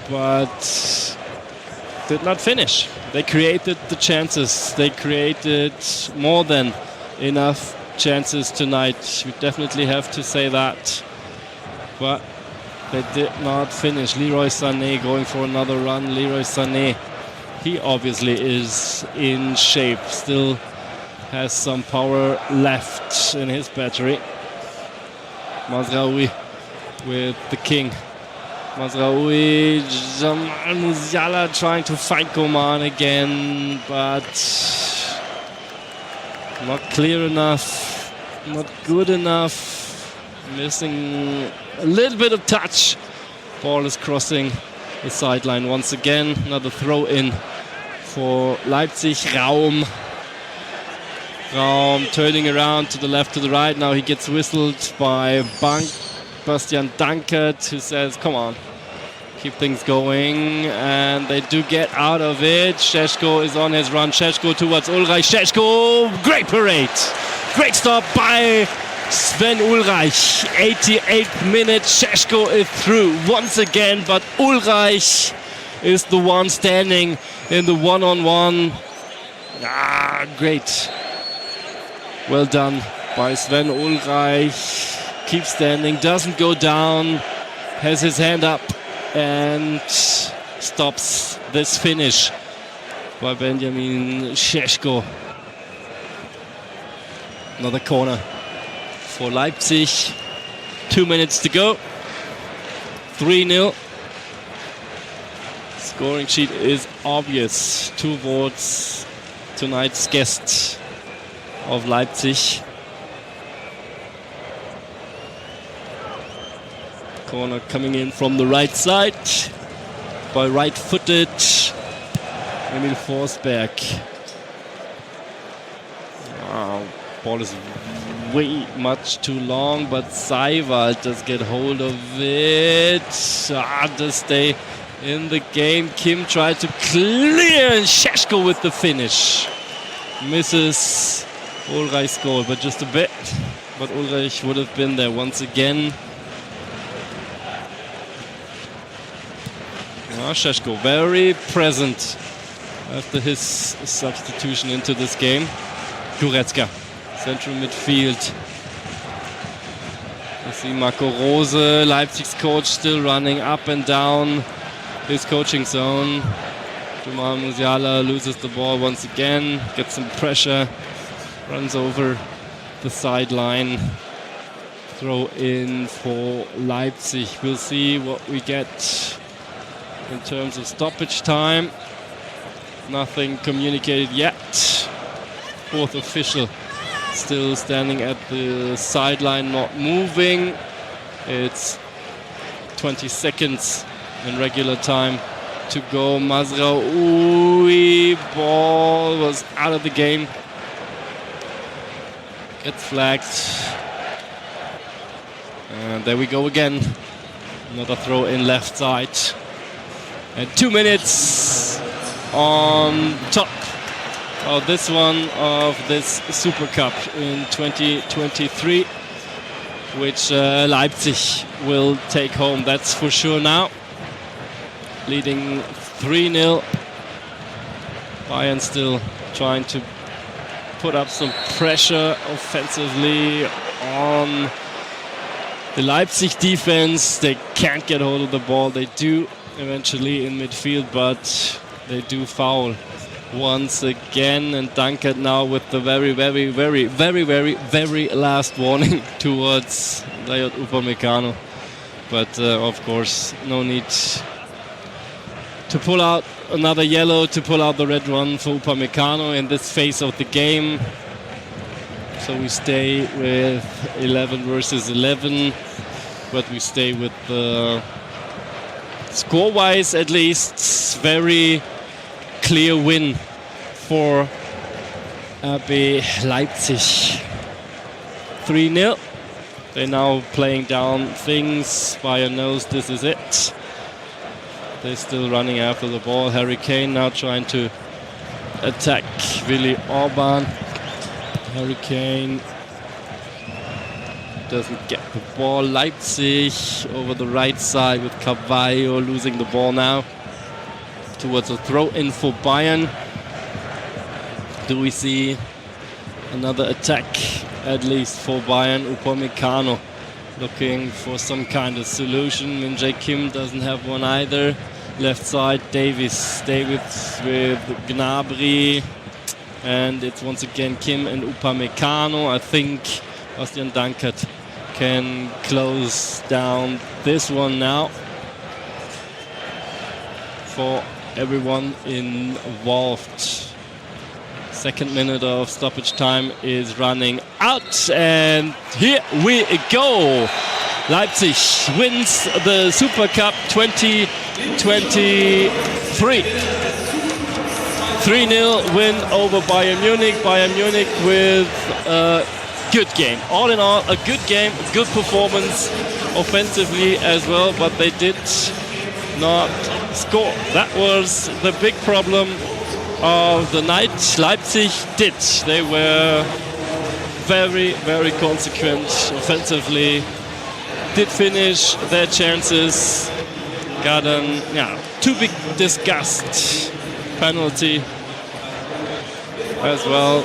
but did not finish. They created the chances. They created more than enough chances tonight. We definitely have to say that. But they did not finish. Leroy Sané going for another run. Leroy Sané, he obviously is in shape. Still has some power left in his battery. Mazraoui with the king. Mazraoui, Jamal Musiala trying to find Coman again, but not clear enough, not good enough, missing a little bit of touch. Ball is crossing the sideline once again. Another throw in for Leipzig. Raum turning around to the left, to the right. Now he gets whistled by Bastian Dankert, who says, come on, keep things going. And they do get out of it. Šeško is on his run. Šeško towards Ulreich. Šeško, great parade. Great stop by Sven Ulreich. 88th minute, Šeško is through once again, but Ulreich is the one standing in the one-on-one. Great. Well done by Sven Ulreich. Keeps standing, doesn't go down, has his hand up and stops this finish by Benjamin Šeško. Another corner for Leipzig. 2 minutes to go. 3-0. Scoring sheet is obvious towards tonight's guest of Leipzig. Corner coming in from the right side by right-footed Emil Forsberg. Ball is way much too long, but Seiwald does get hold of it. Does stay in the game. Kim tried to clear, and Šeško with the finish. Misses Ulreich's goal, but just a bit. But Ulreich would have been there once again. Šeško very present after his substitution into this game. Goretzka, central midfield. You see Marco Rose, Leipzig's coach, still running up and down his coaching zone. Jamal Musiala loses the ball once again, gets some pressure, runs over the sideline. Throw in for Leipzig. We'll see what we get in terms of stoppage time. Nothing communicated yet. Fourth official still standing at the sideline, not moving. It's 20 seconds in regular time to go. Mazraoui, ball was out of the game. Gets flagged. And there we go again. Another throw in left side. And 2 minutes on top of this one, of this Supercup in 2023, which Leipzig will take home, that's for sure now. Leading 3-0. Bayern still trying to put up some pressure offensively on the Leipzig defense. They can't get hold of the ball. They do eventually in midfield, but they do foul once again. And Dankert now with the very last warning towards Dayot Upamecano. But of course, no need to pull out another yellow, to pull out the red one for Upamecano in this phase of the game. So we stay with 11 versus 11, but we stay with the score-wise, at least, very clear win for RB Leipzig. 3-0. They're now playing down things. Bayern knows this is it. They're still running after the ball. Harry Kane now trying to attack Willi Orban. Harry Kane doesn't get the ball. Leipzig over the right side with Carvalho losing the ball now towards a throw-in for Bayern. Do we see another attack, at least for Bayern? Upamecano looking for some kind of solution. Min-Jae Kim doesn't have one either. Left side, Davis with Gnabry. And it's once again Kim and Upamecano. I think Bastian Dankert can close down this one now for everyone involved. Second minute of stoppage time is running out, and here we go. Leipzig wins the Supercup 2023. 3-0 win over Bayern Munich. Bayern Munich with a good game. All in all, a good game, good performance offensively as well, but they did not score. That was the big problem of the night. Leipzig did. They were very, very consequent offensively. Did finish their chances. Got a too big disgust penalty as well.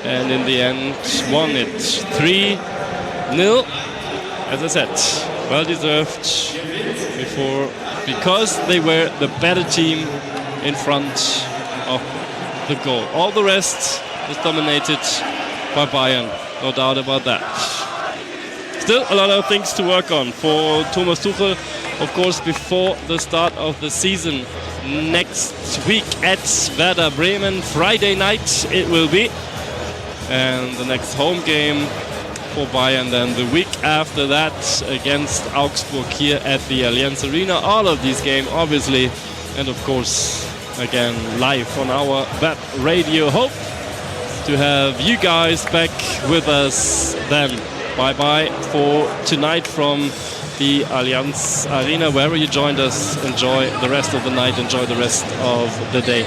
And in the end, won it 3-0. As I said, well deserved because they were the better team in front of the goal. All the rest is dominated by Bayern, no doubt about that. Still a lot of things to work on for Thomas Tuchel, of course, before the start of the season. Next week at Werder Bremen, Friday night it will be. And the next home game for Bayern then the week after that against Augsburg here at the Allianz Arena. All of these games, obviously, and of course, again, live on our web radio. Hope to have you guys back with us then. Bye-bye for tonight from the Allianz Arena. Wherever you joined us, enjoy the rest of the night, enjoy the rest of the day.